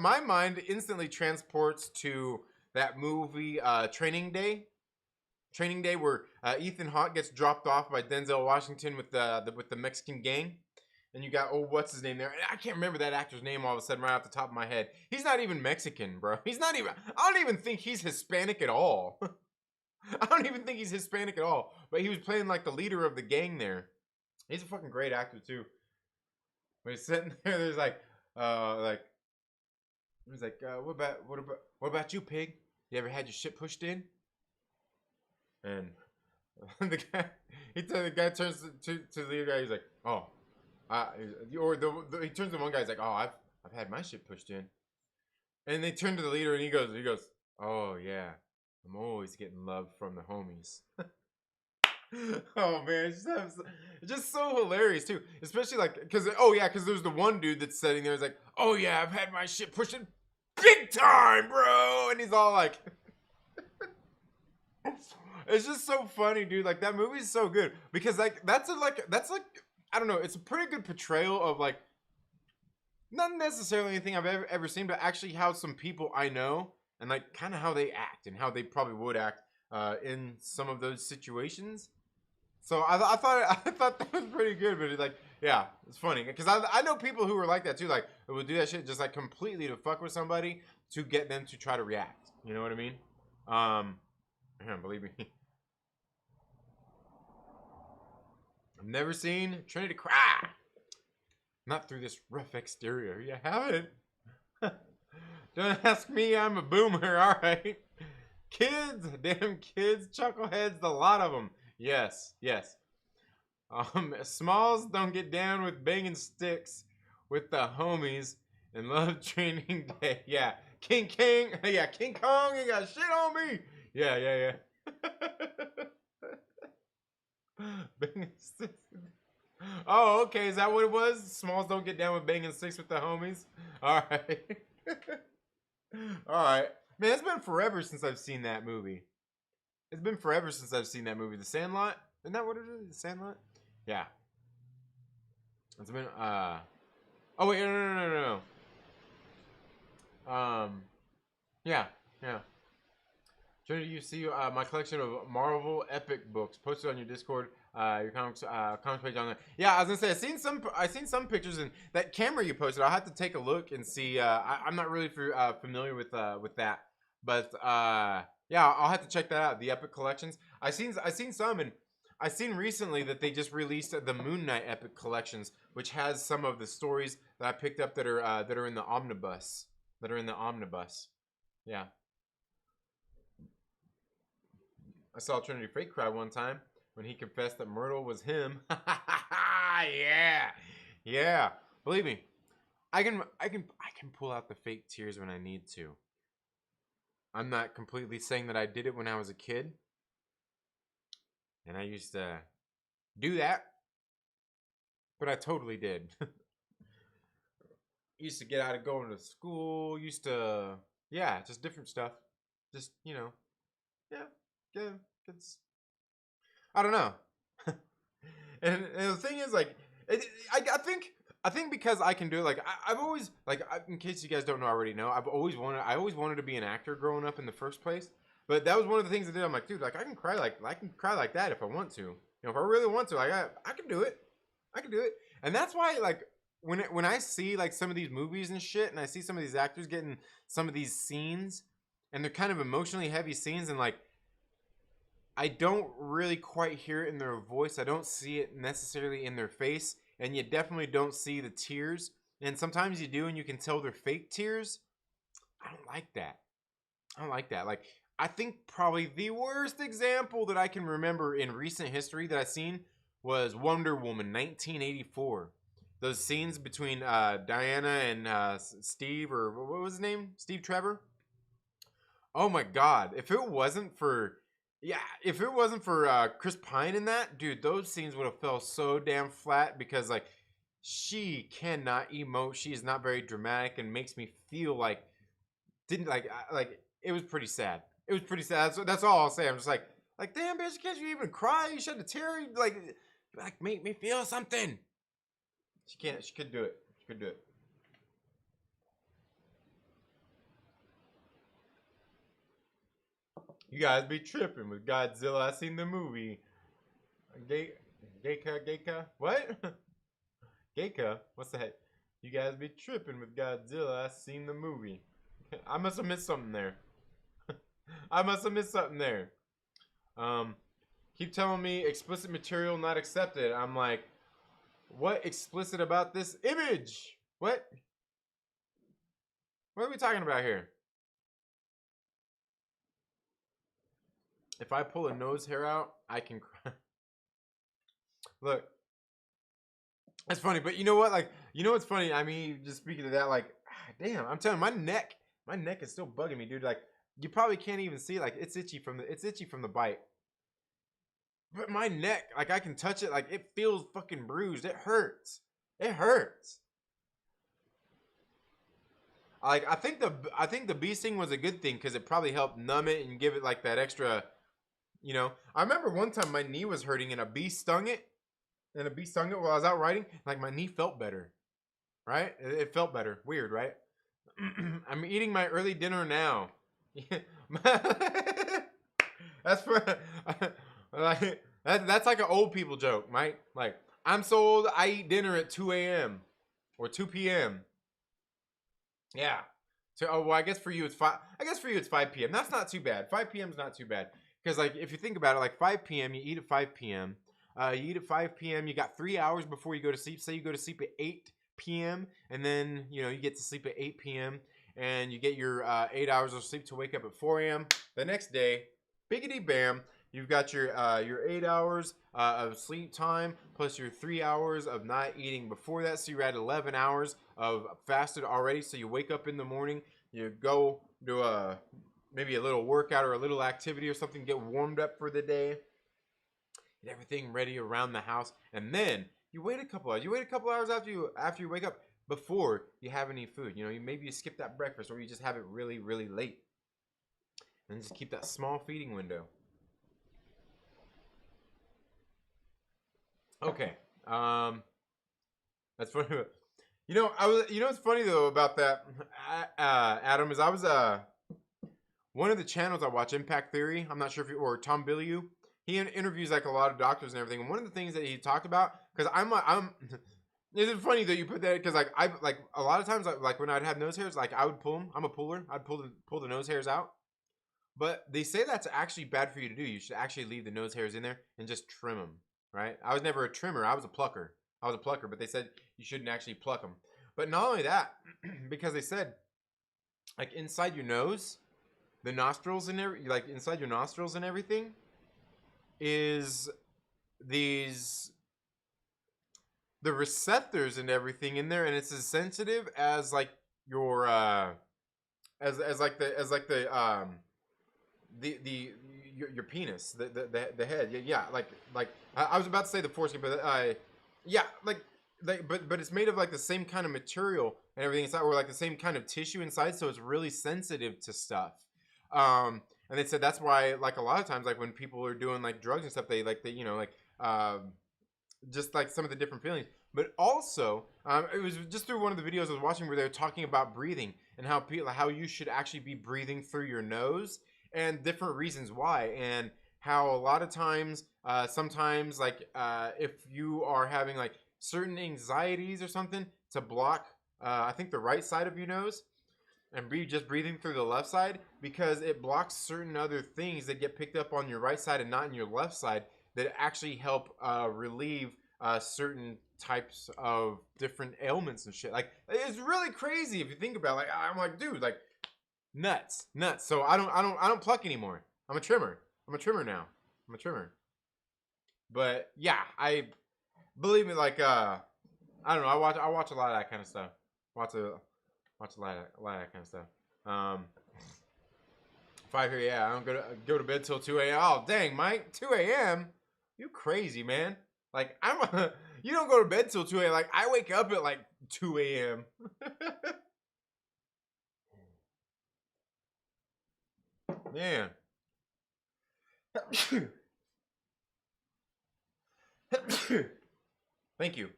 my mind instantly transports to that movie Training Day where Ethan Hawke gets dropped off by Denzel Washington with the Mexican gang, and you got what's his name there? I can't remember that actor's name all of a sudden right off the top of my head. He's not even Mexican, bro. I don't even think he's Hispanic at all. I don't even think he's Hispanic at all. But he was playing like the leader of the gang there. He's a fucking great actor too. When he's sitting there, there's he's like, what about you, pig? You ever had your shit pushed in? And the guy turns to the other guy. He's like, oh, he turns to one guy. He's like, oh, I've had my shit pushed in. And they turn to the leader, and he goes, oh yeah, I'm always getting love from the homies. Oh man, it's just so hilarious too. Especially because there's the one dude that's sitting there. He's like, oh yeah, I've had my shit pushed in big time, bro. And he's all like, it's just so funny, dude. Like that movie's so good because that's I don't know. It's a pretty good portrayal of like not necessarily anything I've ever seen, but actually how some people I know and like kind of how they act and how they probably would act in some of those situations. So I thought that was pretty good, but it's funny because I know people who are like that too, like who would do that shit just like completely to fuck with somebody to get them to try to react. You know what I mean? Believe me, I've never seen Trinity cry. Not through this rough exterior. You haven't. Don't ask me. I'm a boomer. All right. Kids, damn kids, chuckleheads, a lot of them. Yes. Smalls don't get down with banging sticks with the homies and love Training Day. Yeah, King King. Yeah, King Kong. You got shit on me. Yeah. Banging sticks. Oh, okay. Is that what it was? Smalls don't get down with banging sticks with the homies. All right. All right. Man, it's been forever since I've seen that movie. It's been forever since I've seen that movie. The Sandlot? Isn't that what it is? The Sandlot? Yeah. It's been, oh, wait, no. Yeah. Trinity, you see my collection of Marvel Epic books posted on your Discord, your comics page on there. Yeah, I was gonna say I seen some pictures, and that camera you posted, I'll have to take a look and see. I'm not really familiar with that, but yeah, I'll have to check that out. The Epic collections. I seen some, and I seen recently that they just released the Moon Knight Epic collections, which has some of the stories that I picked up that are in the omnibus. Yeah. I saw Trinity fake cry one time when he confessed that Myrtle was him. Yeah. Believe me, I can pull out the fake tears when I need to. I'm not completely saying that I did it when I was a kid, and I used to do that, but I totally did. Used to get out of going to school. Yeah, just different stuff. Just yeah. It's, I don't know. and the thing is, like, I think because I can do it, like, I've always, like, in case you guys don't already know, I always wanted to be an actor growing up in the first place. But that was one of the things I did. I'm like, dude, like, I can cry like that if I want to. If I really want to, like, I can do it. And that's why, like, when I see, like, some of these movies and shit, and I see some of these actors getting some of these scenes, and they're kind of emotionally heavy scenes, and, like, I don't really quite hear it in their voice. I don't see it necessarily in their face. And you definitely don't see the tears. And sometimes you do, and you can tell they're fake tears. I don't like that. Like, I think probably the worst example that I can remember in recent history that I've seen was Wonder Woman 1984. Those scenes between Diana and Steve, or what was his name? Steve Trevor? Oh my God. If it wasn't for Chris Pine in that, dude, those scenes would have felt so damn flat because, like, she cannot emote. She is not very dramatic and makes me feel like it was pretty sad. That's all I'll say. I'm just like damn bitch, can't you even cry? You shed a tear, like make me feel something. She couldn't do it. You guys be tripping with Godzilla. I seen the movie. Geika? What? Geika? What's that? You guys be tripping with Godzilla. I seen the movie. I must have missed something there. Keep telling me explicit material not accepted. I'm like, what explicit about this image? What are we talking about here? If I pull a nose hair out, I can cry. Look, that's funny, but you know what? Like, you know what's funny? I mean, just speaking of that, like, damn, I'm telling you, my neck is still bugging me, dude. Like, you probably can't even see, like, it's itchy from the bite. But my neck, like, I can touch it, like, it feels fucking bruised. It hurts. Like, I think the bee sting was a good thing because it probably helped numb it and give it like that extra. I remember one time my knee was hurting and a bee stung it. While I was out riding. Like, my knee felt better. Right? It felt better. Weird, right? I'm eating my early dinner now. That's for like that's like an old people joke, right? Like, I'm so old I eat dinner at 2 a.m. or 2 p.m. Yeah. So, well, I guess for you it's 5 p.m. That's not too bad. 5 p.m. is not too bad. Because, like, if you think about it, like 5 p.m., you eat at 5 p.m. You got 3 hours before you go to sleep. Say you go to sleep at 8 p.m. and then, you get to sleep at 8 p.m. and you get your 8 hours of sleep to wake up at 4 a.m. The next day, biggity bam, you've got your 8 hours of sleep time plus your 3 hours of not eating before that. So you're at 11 hours of fasted already. So you wake up in the morning, you go do maybe a little workout or a little activity or something, get warmed up for the day, get everything ready around the house, and then you wait a couple hours. You wait a couple hours after you wake up before you have any food. You know, maybe you skip that breakfast or you just have it really, really late. And just keep that small feeding window. Okay. That's funny. You know, what's funny though about that, Adam, is I was one of the channels I watch, Impact Theory. I'm not sure if you, or Tom Bilyeu. He interviews like a lot of doctors and everything. And one of the things that he talked about, because I'm is it funny that you put that? Because like I like a lot of times like when I'd have nose hairs, like I would pull them. I'm a puller. I'd pull the nose hairs out. But they say that's actually bad for you to do. You should actually leave the nose hairs in there and just trim them, right? I was never a trimmer. I was a plucker. But they said you shouldn't actually pluck them. But not only that, because they said, like inside your nose, the nostrils and like inside your nostrils and everything, is the receptors and everything in there, and it's as sensitive as like your your penis, the head. Yeah, like I was about to say the foreskin, but yeah, but it's made of like the same kind of material and everything inside, or like the same kind of tissue inside, so it's really sensitive to stuff. And they said that's why, like a lot of times, like when people are doing like drugs and stuff, they you know, like just like some of the different feelings. But also, it was just through one of the videos I was watching where they were talking about breathing and how you should actually be breathing through your nose and different reasons why, and how a lot of times, sometimes like if you are having like certain anxieties or something, to block, I think the right side of your nose, and just breathing through the left side, because it blocks certain other things that get picked up on your right side and not in your left side, that actually help relieve certain types of different ailments and shit. Like, it's really crazy if you think about it. Like, I'm like, dude, like nuts. So I don't pluck anymore. I'm a trimmer now. I'm a trimmer. But yeah, I believe me, like I don't know, I watch a lot of that kind of stuff. Watch a lot of that kind of stuff. If I hear, yeah, I don't go to bed till 2 a.m. Oh dang, Mike, 2 a.m. You crazy, man. Like you don't go to bed till 2 a.m. Like I wake up at like 2 a.m. Man. Thank you.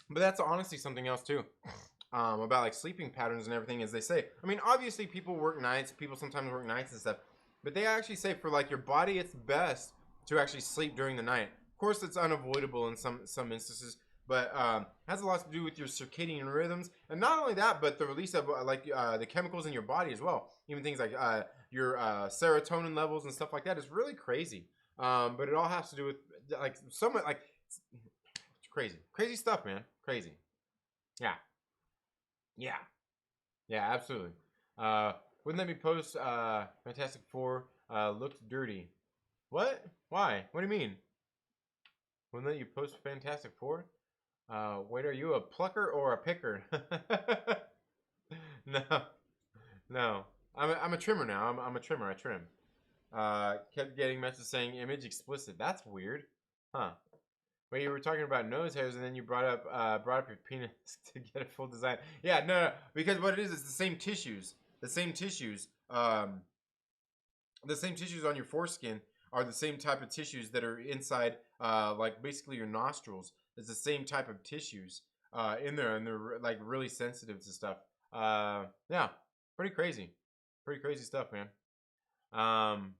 But that's honestly something else too. About like sleeping patterns and everything, as they say. I mean, obviously people work nights, people sometimes work nights and stuff, but they actually say for like your body, it's best to actually sleep during the night. Of course, it's unavoidable in some instances, but has a lot to do with your circadian rhythms, and not only that, but the release of the chemicals in your body as well. Even things like your serotonin levels and stuff like that is really crazy. But it all has to do with like somewhat like it's crazy stuff, man. Crazy. Yeah, absolutely. Wouldn't let me post Fantastic Four looked dirty. What? Why? What do you mean? Wouldn't let you post Fantastic Four? Wait, are you a plucker or a picker? No. I'm a trimmer now. I'm a trimmer. I trim. Kept getting messages saying image explicit. That's weird. Huh. But you were talking about nose hairs, and then you brought up your penis to get a full design. Yeah, no, because what it is, it's the same tissues. The same tissues on your foreskin are the same type of tissues that are inside, like basically your nostrils. It's the same type of tissues in there, and they're like really sensitive to stuff. Yeah, pretty crazy stuff, man. I'm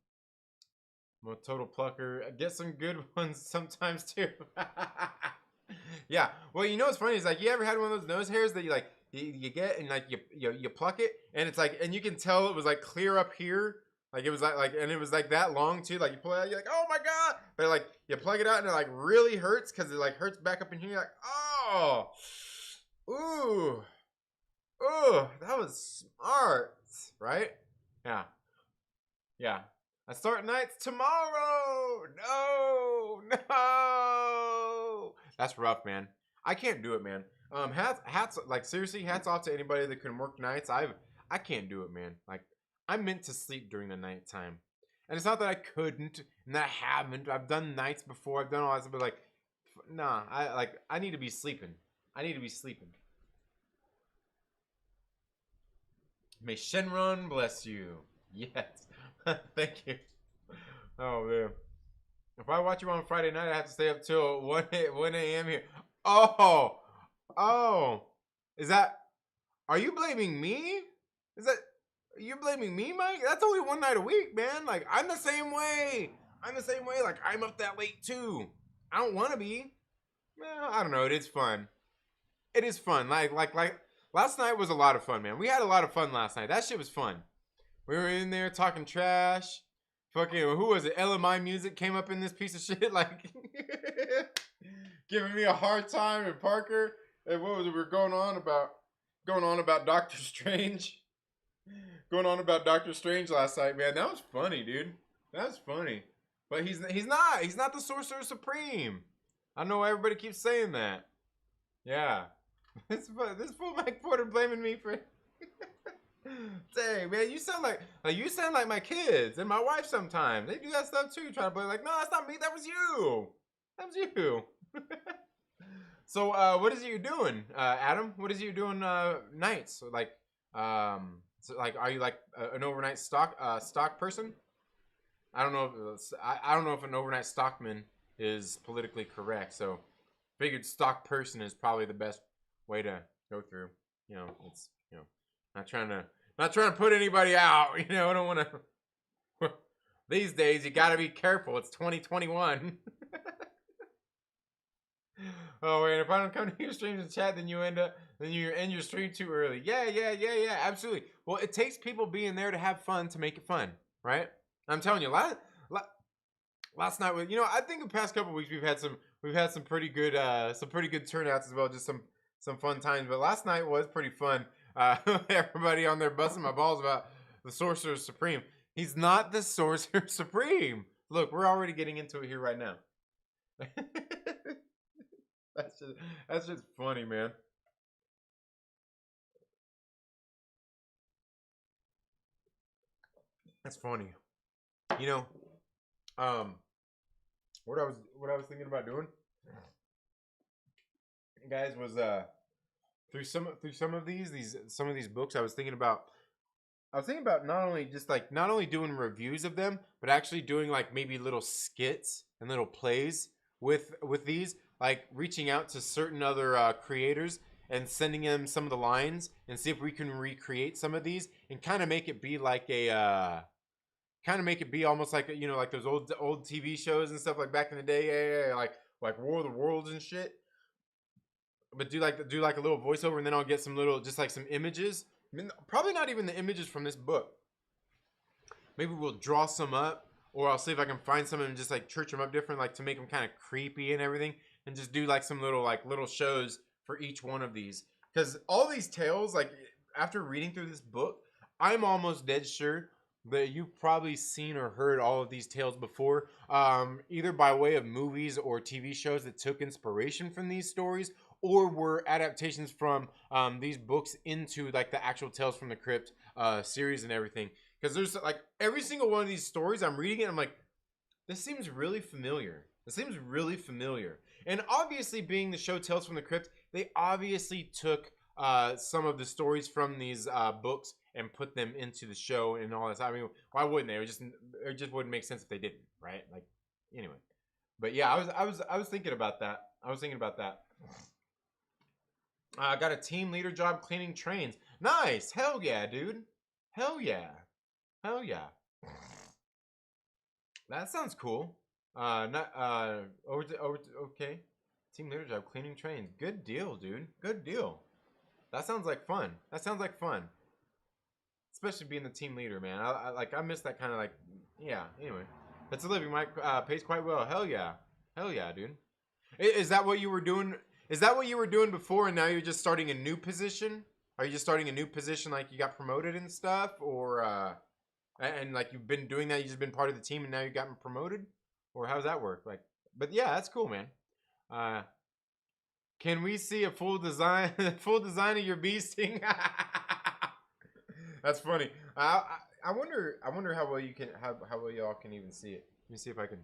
a total plucker. I get some good ones sometimes too. Yeah. Well, you know what's funny is like, you ever had one of those nose hairs that you like you get and like you pluck it, and it's like, and you can tell it was like clear up here, like it was like and it was like that long too. Like you pull it out, you're like, oh my god! But like you plug it out and it like really hurts because it like hurts back up in here. You're like, oh, ooh, that was smart, right? Yeah. I start nights tomorrow. No. That's rough, man. I can't do it, man. Hats like seriously, hats off to anybody that can work nights. I can't do it, man. Like I'm meant to sleep during the nighttime, and it's not that I couldn't and that I haven't. I've done nights before. I've done all that stuff, but like, nah. I need to be sleeping. I need to be sleeping. May Shenron bless you. Yes, thank you. Oh man. If I watch you on Friday night, I have to stay up till 1 a.m. here. Oh, oh. Is that, are you blaming me? Is that, are you blaming me, Mike? That's only one night a week, man. Like, I'm the same way. I'm the same way. Like, I'm up that late too. I don't want to be. Well, I don't know. It is fun. It is fun. Like, last night was a lot of fun, man. We had a lot of fun last night. That shit was fun. We were in there talking trash. Fucking, who was it? LMI Music came up in this piece of shit, like, giving me a hard time. And Parker, and what was it? We were going on about Doctor Strange. Going on about Doctor Strange last night, man. That was funny, dude. That was funny. But he's not the Sorcerer Supreme. I know everybody keeps saying that. Yeah. This fool Mike Porter blaming me for. Dang, man, you sound like my kids and my wife sometimes. They do that stuff too. Try to play like, no, that's not me. That was you. That was you. So, what is it you're doing, Adam? What is it you're doing nights? Like, so like, are you like an overnight stock person? I don't know. I don't know if an overnight stockman is politically correct. So, figured stock person is probably the best way to go through. You know, it's not trying to put anybody out. You know, I don't want to. These days, you got to be careful. It's 2021. Oh, and if I don't come to your streams and chat, then you end your stream too early. Yeah, absolutely. Well, it takes people being there to have fun to make it fun, right? I'm telling you, last night, I think the past couple weeks we've had some pretty good turnouts as well, just some fun times. But last night was pretty fun. Everybody on there busting my balls about the Sorcerer Supreme. He's not the Sorcerer Supreme. Look, we're already getting into it here right now. That's just funny, man. That's funny. You know, what I was thinking about doing, guys, was through some of these books, I was thinking about not only doing reviews of them, but actually doing like maybe little skits and little plays with these, like reaching out to certain other creators and sending them some of the lines and see if we can recreate some of these and kind of make it be like a almost like like those old TV shows and stuff like back in the day, yeah, like War of the Worlds and shit. But do like a little voiceover, and then I'll get some little, just like some images. I mean, probably not even the images from this book. Maybe we'll draw some up, or I'll see if I can find some and just like church them up different, like to make them kind of creepy and everything, and just do like some little shows for each one of these. Because all these tales, like after reading through this book, I'm almost dead sure that you've probably seen or heard all of these tales before, either by way of movies or TV shows that took inspiration from these stories, or were adaptations from these books into like the actual Tales from the Crypt series and everything. Because there's like every single one of these stories, I'm reading it, I'm like, this seems really familiar. This seems really familiar. And obviously, being the show Tales from the Crypt, they obviously took some of the stories from these books and put them into the show and all this. I mean, why wouldn't they? It just wouldn't make sense if they didn't, right? Like, anyway. But yeah, I was thinking about that. I got a team leader job cleaning trains. Nice. Hell yeah, dude. Hell yeah. That sounds cool. Not okay. Team leader job cleaning trains. Good deal, dude. Good deal. That sounds like fun. Especially being the team leader, man. I miss that kind of like, yeah. Anyway, that's a living. Mike pays quite well. Hell yeah, dude. Is that what you were doing? Is that what you were doing before, and now you're just starting a new position? Are you just starting a new position, like you got promoted and stuff, or and like you've been doing that? You just been part of the team, and now you gotten promoted, or how's that work? Like, but yeah, that's cool, man. Can we see a full design, full design of your bee sting? That's funny. I wonder how well you can, how well y'all can even see it. Let me see if I can.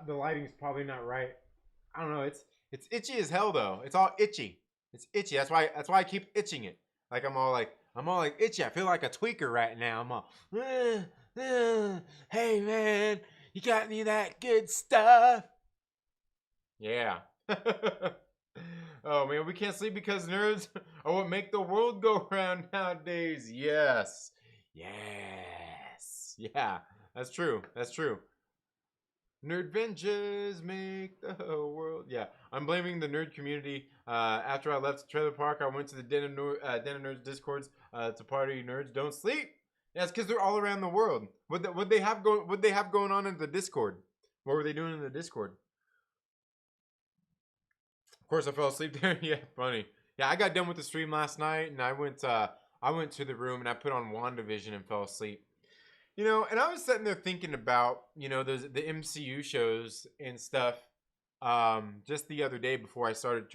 The lighting's probably not right. I don't know. It's itchy as hell though. It's all itchy. It's itchy. That's why I keep itching it. Like I'm all like itchy. I feel like a tweaker right now. I'm all, hey man, you got any of that good stuff? Yeah. Oh man, we can't sleep because nerds are what make the world go round nowadays. Yes. Yes. Yeah. That's true. That's true. Nerdvengers make the world. Yeah, I'm blaming the nerd community. After I left the trailer park, I went to the Den of Nerds Discords to party. Nerds don't sleep. Yeah, it's because they're all around the world. What they have going on in the Discord? What were they doing in the Discord? Of course, I fell asleep there. Yeah, funny. Yeah, I got done with the stream last night, and I went to the room and I put on WandaVision and fell asleep. You know, and I was sitting there thinking about, you know, the MCU shows and stuff just the other day before I started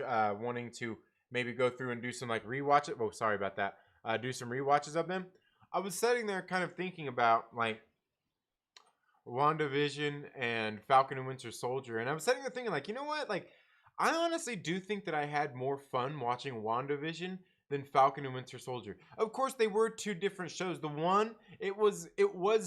wanting to maybe go through and do some like rewatches. Oh, sorry about that. Do some rewatches of them. I was sitting there kind of thinking about like WandaVision and Falcon and Winter Soldier. And I was sitting there thinking like, you know what? Like, I honestly do think that I had more fun watching WandaVision than Falcon and Winter Soldier. Of course, they were two different shows. The one, it was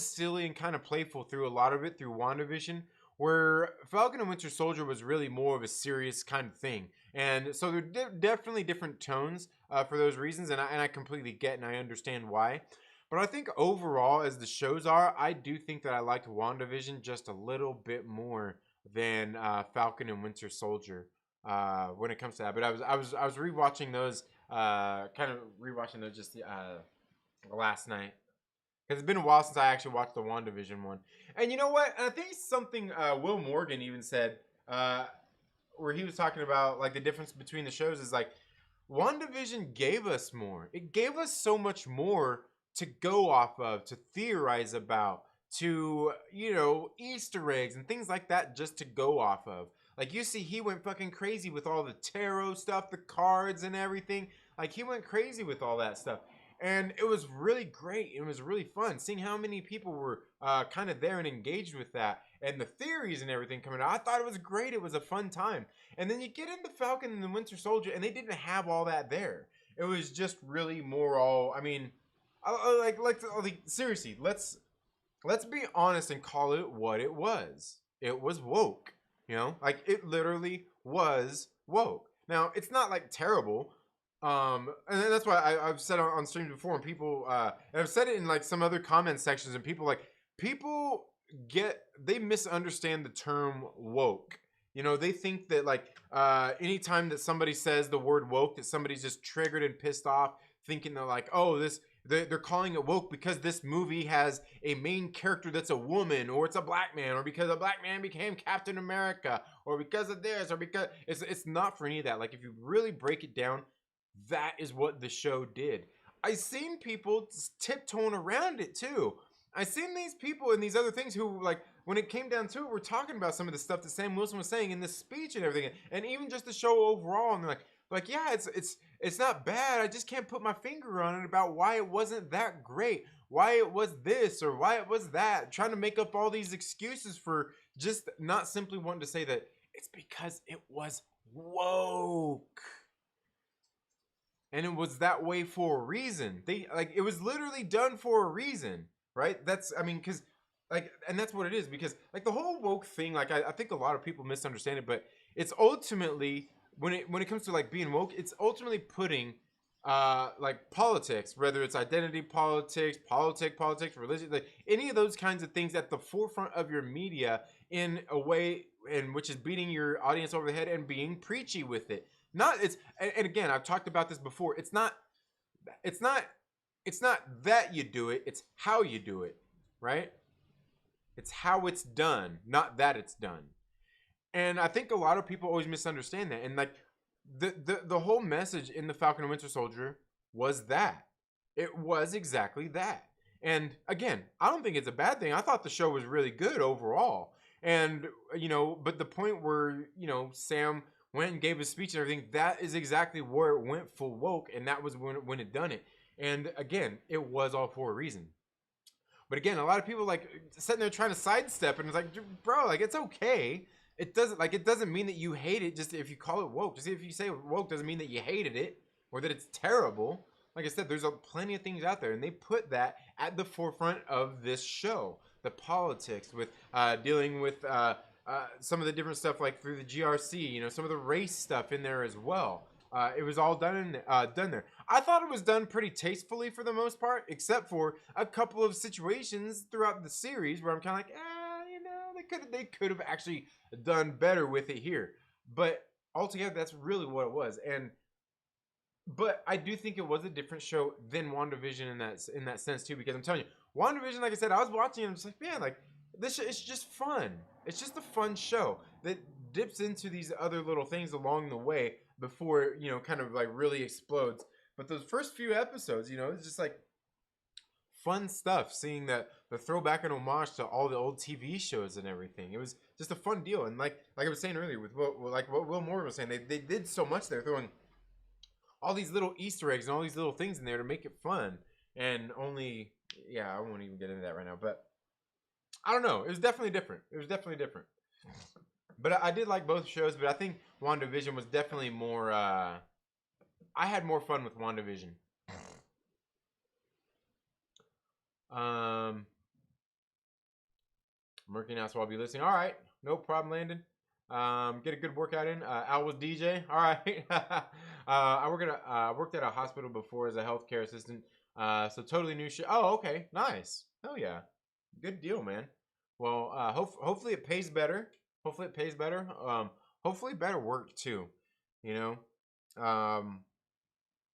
silly and kind of playful through a lot of it through WandaVision, where Falcon and Winter Soldier was really more of a serious kind of thing. And so they're definitely different tones for those reasons, and I completely get and I understand why. But I think overall, as the shows are, I do think that I liked WandaVision just a little bit more than Falcon and Winter Soldier when it comes to that. But I was rewatching those. Kind of rewatching those just last night because it's been a while since I actually watched the WandaVision one. And you know what? I think something Will Morgan even said where he was talking about like the difference between the shows is like WandaVision gave us more. It gave us so much more to go off of, to theorize about, to, you know, Easter eggs and things like that just to go off of. Like, you see, he went fucking crazy with all the tarot stuff, the cards and everything. Like, he went crazy with all that stuff. And it was really great. It was really fun seeing how many people were kind of there and engaged with that. And the theories and everything coming out. I thought it was great. It was a fun time. And then you get into Falcon and the Winter Soldier, and they didn't have all that there. It was just really more all, I mean, like seriously, let's be honest and call it what it was. It was woke. You know, like it literally was woke. Now it's not like terrible, and that's why I've said on streams before, and people, and I've said it in like some other comment sections, and people they misunderstand the term woke. You know, they think that like anytime that somebody says the word woke, that somebody's just triggered and pissed off, thinking they're like, oh, they're calling it woke because this movie has a main character that's a woman, or it's a black man, or because a black man became Captain America, or because of this, or because it's not for any of that. Like, if you really break it down, that is what the show did. I seen people tiptoeing around it too. I seen these people and these other things who, like, when it came down to it, were talking about some of the stuff that Sam Wilson was saying in this speech and everything, and even just the show overall, and they're like, yeah, it's not bad. I just can't put my finger on it about why it wasn't that great, why it was this or why it was that. Trying to make up all these excuses for just not simply wanting to say that it's because it was woke. And it was that way for a reason. It was literally done for a reason, right? Because like, and that's what it is, because like the whole woke thing, like I think a lot of people misunderstand it, but it's ultimately, when it comes to like being woke, it's ultimately putting like politics, whether it's identity politics, religion, like any of those kinds of things at the forefront of your media in a way in which is beating your audience over the head and being preachy with it. And again, I've talked about this before. It's not that you do it, it's how you do it, right? It's how it's done, not that it's done. And I think a lot of people always misunderstand that. And like the whole message in the Falcon and Winter Soldier was that. It was exactly that. And again, I don't think it's a bad thing. I thought the show was really good overall. And, you know, but the point where, you know, Sam went and gave a speech and everything, that is exactly where it went full woke, and that was when it done it. And again, it was all for a reason. But again, a lot of people like sitting there trying to sidestep, and it's like, bro, like it's okay. It doesn't mean that you hate it just if you call it woke. Just if you say woke doesn't mean that you hated it or that it's terrible. Like I said, there's plenty of things out there, and they put that at the forefront of this show. The politics with dealing with some of the different stuff, like through the GRC, you know, some of the race stuff in there as well. It was all done there. I thought it was done pretty tastefully for the most part, except for a couple of situations throughout the series where I'm kind of like, you know, they could have actually done better with it here. But altogether, that's really what it was. But I do think it was a different show than WandaVision in that sense too, because I'm telling you, WandaVision, like I said, I was watching and I'm just like, man, like this, it's just fun. It's just a fun show that dips into these other little things along the way before, you know, kind of like really explodes. But those first few episodes, you know, it's just like fun stuff, seeing that the throwback and homage to all the old TV shows and everything. It was just a fun deal. And like I was saying earlier with what Will Morgan was saying, they did so much there, throwing all these little Easter eggs and all these little things in there to make it fun. And only, yeah, I won't even get into that right now, but I don't know. It was definitely different. But I did like both shows, but I think WandaVision was definitely more, I had more fun with WandaVision. I'm working out, so I'll be listening. All right. No problem, Landon. Get a good workout in. Al was DJ. All right. I worked at a hospital before as a healthcare assistant. So totally new shit. Oh, okay. Nice. Hell yeah. Good deal, man. Well, hopefully it pays better. Hopefully better work too. You know.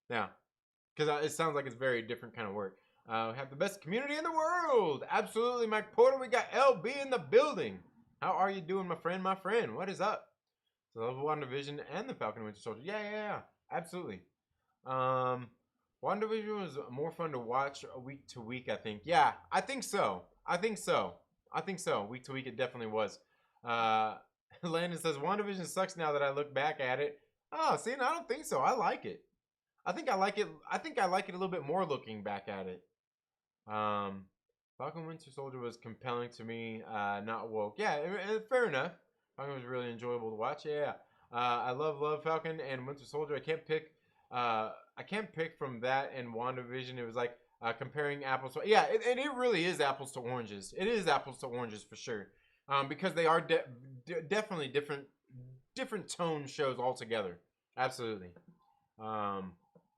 Yeah. Because it sounds like it's very different kind of work. We have the best community in the world. Absolutely, Mike Porter. We got LB in the building. How are you doing, my friend? My friend, what is up? So I love WandaVision and the Falcon and Winter Soldier. Yeah, absolutely. WandaVision was more fun to watch week to week, I think. Yeah, I think so. Week to week, it definitely was. Landon says WandaVision sucks now that I look back at it. Oh, see, I don't think so. I like it. I think I like it a little bit more looking back at it. Falcon Winter Soldier was compelling to me, not woke. Yeah, fair enough. Falcon was really enjoyable to watch. Yeah, I love Falcon and Winter Soldier. I can't pick from that and WandaVision. It was like comparing apples. Yeah, and it really is apples to oranges. It is apples to oranges for sure. Because they are definitely different tone shows altogether. Absolutely.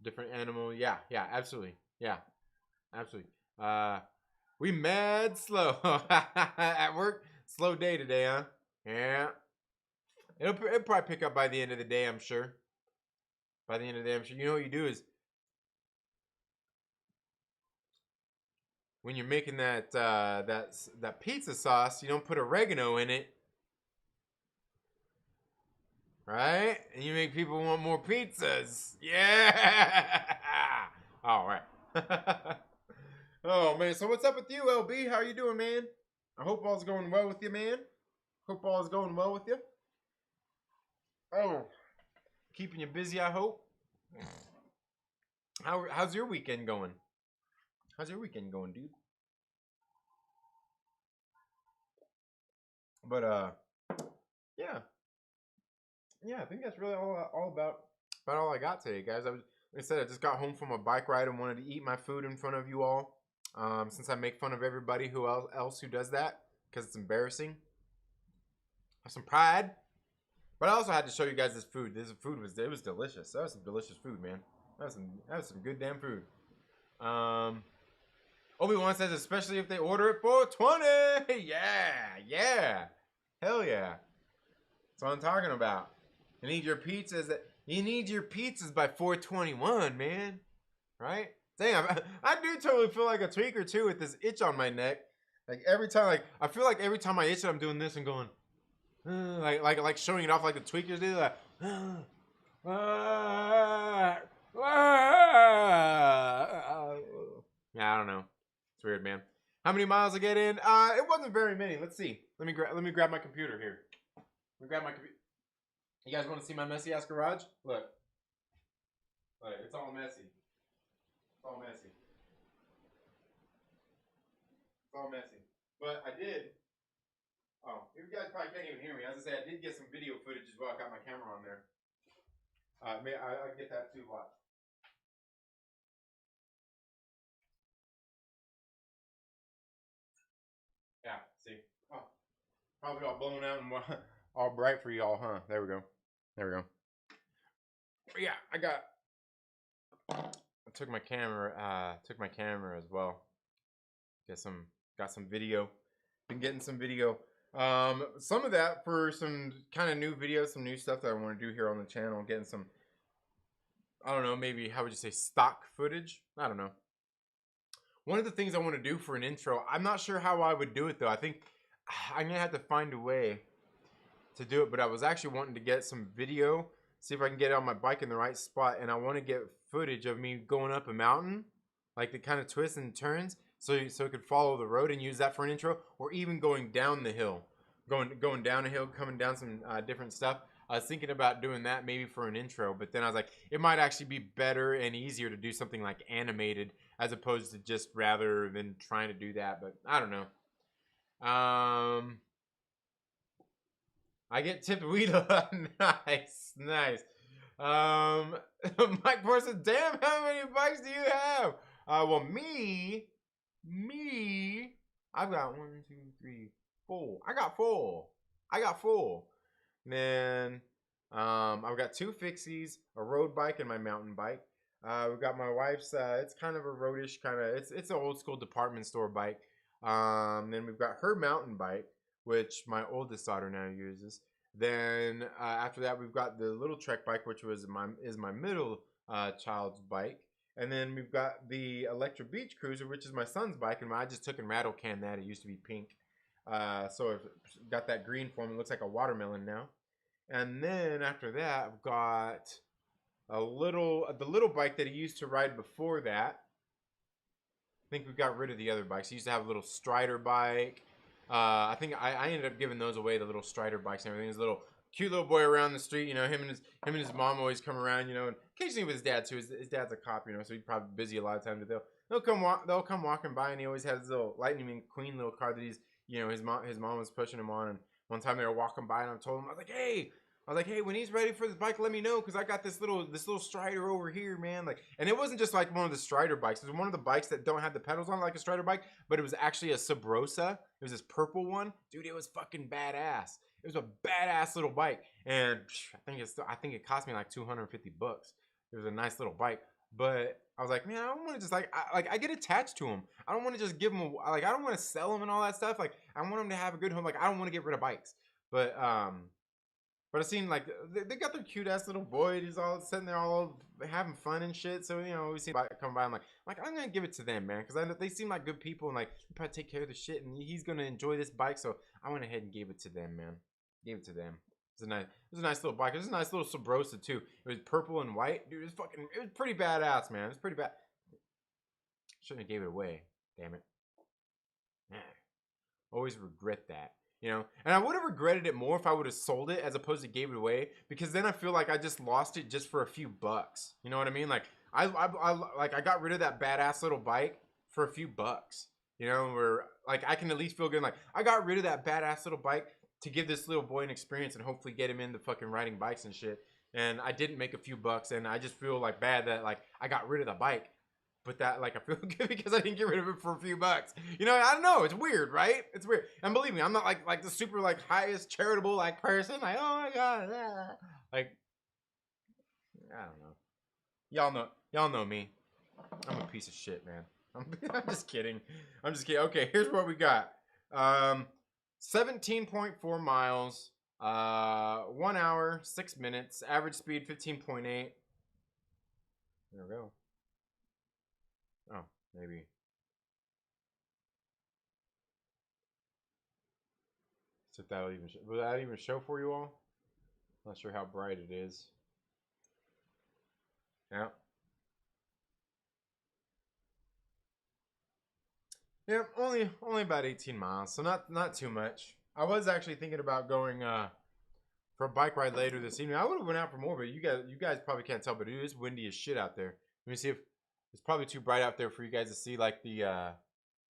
Different animal. Yeah, absolutely. Yeah, absolutely. We mad slow at work. Slow day today, huh? Yeah. It'll probably pick up by the end of the day, I'm sure. You know what you do is when you're making that pizza sauce, you don't put oregano in it, right? And you make people want more pizzas. Yeah. All right. Oh, man. So what's up with you, LB? How are you doing, man? I hope all's going well with you, man. Oh, keeping you busy, I hope. How's your weekend going? Dude? But, yeah. Yeah, I think that's really all about all I got today, guys. Like I said, I just got home from a bike ride and wanted to eat my food in front of you all. Since I make fun of everybody else who does that, because it's embarrassing. Have some pride. But I also had to show you guys this food. It was delicious. That was some delicious food, man. That was some good damn food. Obi-Wan says, especially if they order it for $20. Yeah. Hell yeah. That's what I'm talking about. You need your pizzas by 4/21, man. Right? Damn, I do totally feel like a tweaker too with this itch on my neck. Like every time, I feel like every time I itch it, I'm doing this and going, like showing it off like the tweakers do. Like, yeah, I don't know. It's weird, man. How many miles I get in? It wasn't very many. Let's see. Let me grab my computer here. You guys want to see my messy ass garage? Look. Look, it's all messy. It's all messy. It's all messy. But I did. Oh, you guys probably can't even hear me. As I said, I did get some video footage as well. I got my camera on there. I get that too. Watch. Yeah, see. Oh, probably all blown out and all bright for y'all, huh? There we go. There we go. But yeah, I took my camera as well. Got some video. Been getting some video. Some of that for some kind of new videos, some new stuff that I want to do here on the channel. Getting some, I don't know, maybe how would you say, stock footage? I don't know. One of the things I want to do for an intro, I'm not sure how I would do it though. I think I'm gonna have to find a way to do it, but I was actually wanting to get some video, see if I can get it on my bike in the right spot, and I want to get footage of me going up a mountain, like the kind of twists and turns, so it could follow the road and use that for an intro, or even going down the hill, going down a hill, coming down some different stuff. I was thinking about doing that maybe for an intro, but then I was like, it might actually be better and easier to do something like animated as opposed to just rather than trying to do that. But I don't know. I get tipped Veedo. Nice, nice. Mike Moore says, damn, how many bikes do you have? Well, me, I've got 1, 2, 3, 4. I got four. Then I've got 2 fixies, a road bike, and my mountain bike. We've got my wife's. It's kind of a roadish kind of. It's an old school department store bike. Then we've got her mountain bike, which my oldest daughter now uses. Then after that, we've got the little Trek bike, which is my middle child's bike. And then we've got the Electra Beach Cruiser, which is my son's bike, and I just took and rattle canned that. It used to be pink. So I've got that green form. It looks like a watermelon now. And then after that, I've got the little bike that he used to ride before that. I think we got rid of the other bikes. He used to have a little Strider bike. I think I ended up giving those away, the little Strider bikes and everything. His little cute little boy around the street, you know, him and his mom always come around, you know, and occasionally with his dad too. His dad's a cop, you know, so he's probably busy a lot of times. But they'll come walking by, and he always has his little Lightning McQueen little car that he's, you know, his mom was pushing him on. And one time they were walking by, and I told him, I was like, hey, when he's ready for this bike, let me know, because I got this little Strider over here, man. Like, and it wasn't just like one of the Strider bikes. It was one of the bikes that don't have the pedals on it like a Strider bike, but it was actually a Sabrosa. It was this purple one. Dude, it was fucking badass. It was a badass little bike. And I think it cost me like $250. It was a nice little bike. But I was like, man, I don't want to just I get attached to him. I don't want to just give him I don't want to sell him and all that stuff. Like, I want him to have a good home. Like, I don't want to get rid of bikes. But I seen like they got their cute ass little boy. He's all sitting there all having fun and shit. So, you know, we see bike come by. I'm like I'm gonna give it to them, man, because they seem like good people and like they probably take care of the shit, and he's gonna enjoy this bike. So I went ahead and gave it to them, man. Gave it to them. It was a nice little bike. It was a nice little Sabrosa too. It was purple and white, dude. It was pretty badass, man. It was pretty bad. Shouldn't have gave it away. Damn it. Man, always regret that. You know, and I would have regretted it more if I would have sold it as opposed to gave it away, because then I feel like I just lost it just for a few bucks. You know what I mean? Like I got rid of that badass little bike for a few bucks. You know, where like I can at least feel good. Like I got rid of that badass little bike to give this little boy an experience and hopefully get him into fucking riding bikes and shit. And I didn't make a few bucks, and I just feel like bad that like I got rid of the bike. But that, like, I feel good because I didn't get rid of it for a few bucks. You know, I don't know. It's weird, right? It's weird. And believe me, I'm not like the super like highest charitable like person. Like, oh my god, like, I don't know. Y'all know me. I'm a piece of shit, man. I'm just kidding. Okay, here's what we got. 17.4 miles. 1 hour, 6 minutes. Average speed 15.8. There we go. Oh, maybe. So will that even show for you all? Not sure how bright it is. Yeah. Yeah, only about 18 miles, so not too much. I was actually thinking about going for a bike ride later this evening. I would have went out for more, but you guys probably can't tell, but it is windy as shit out there. Let me see if it's probably too bright out there for you guys to see, like the yeah,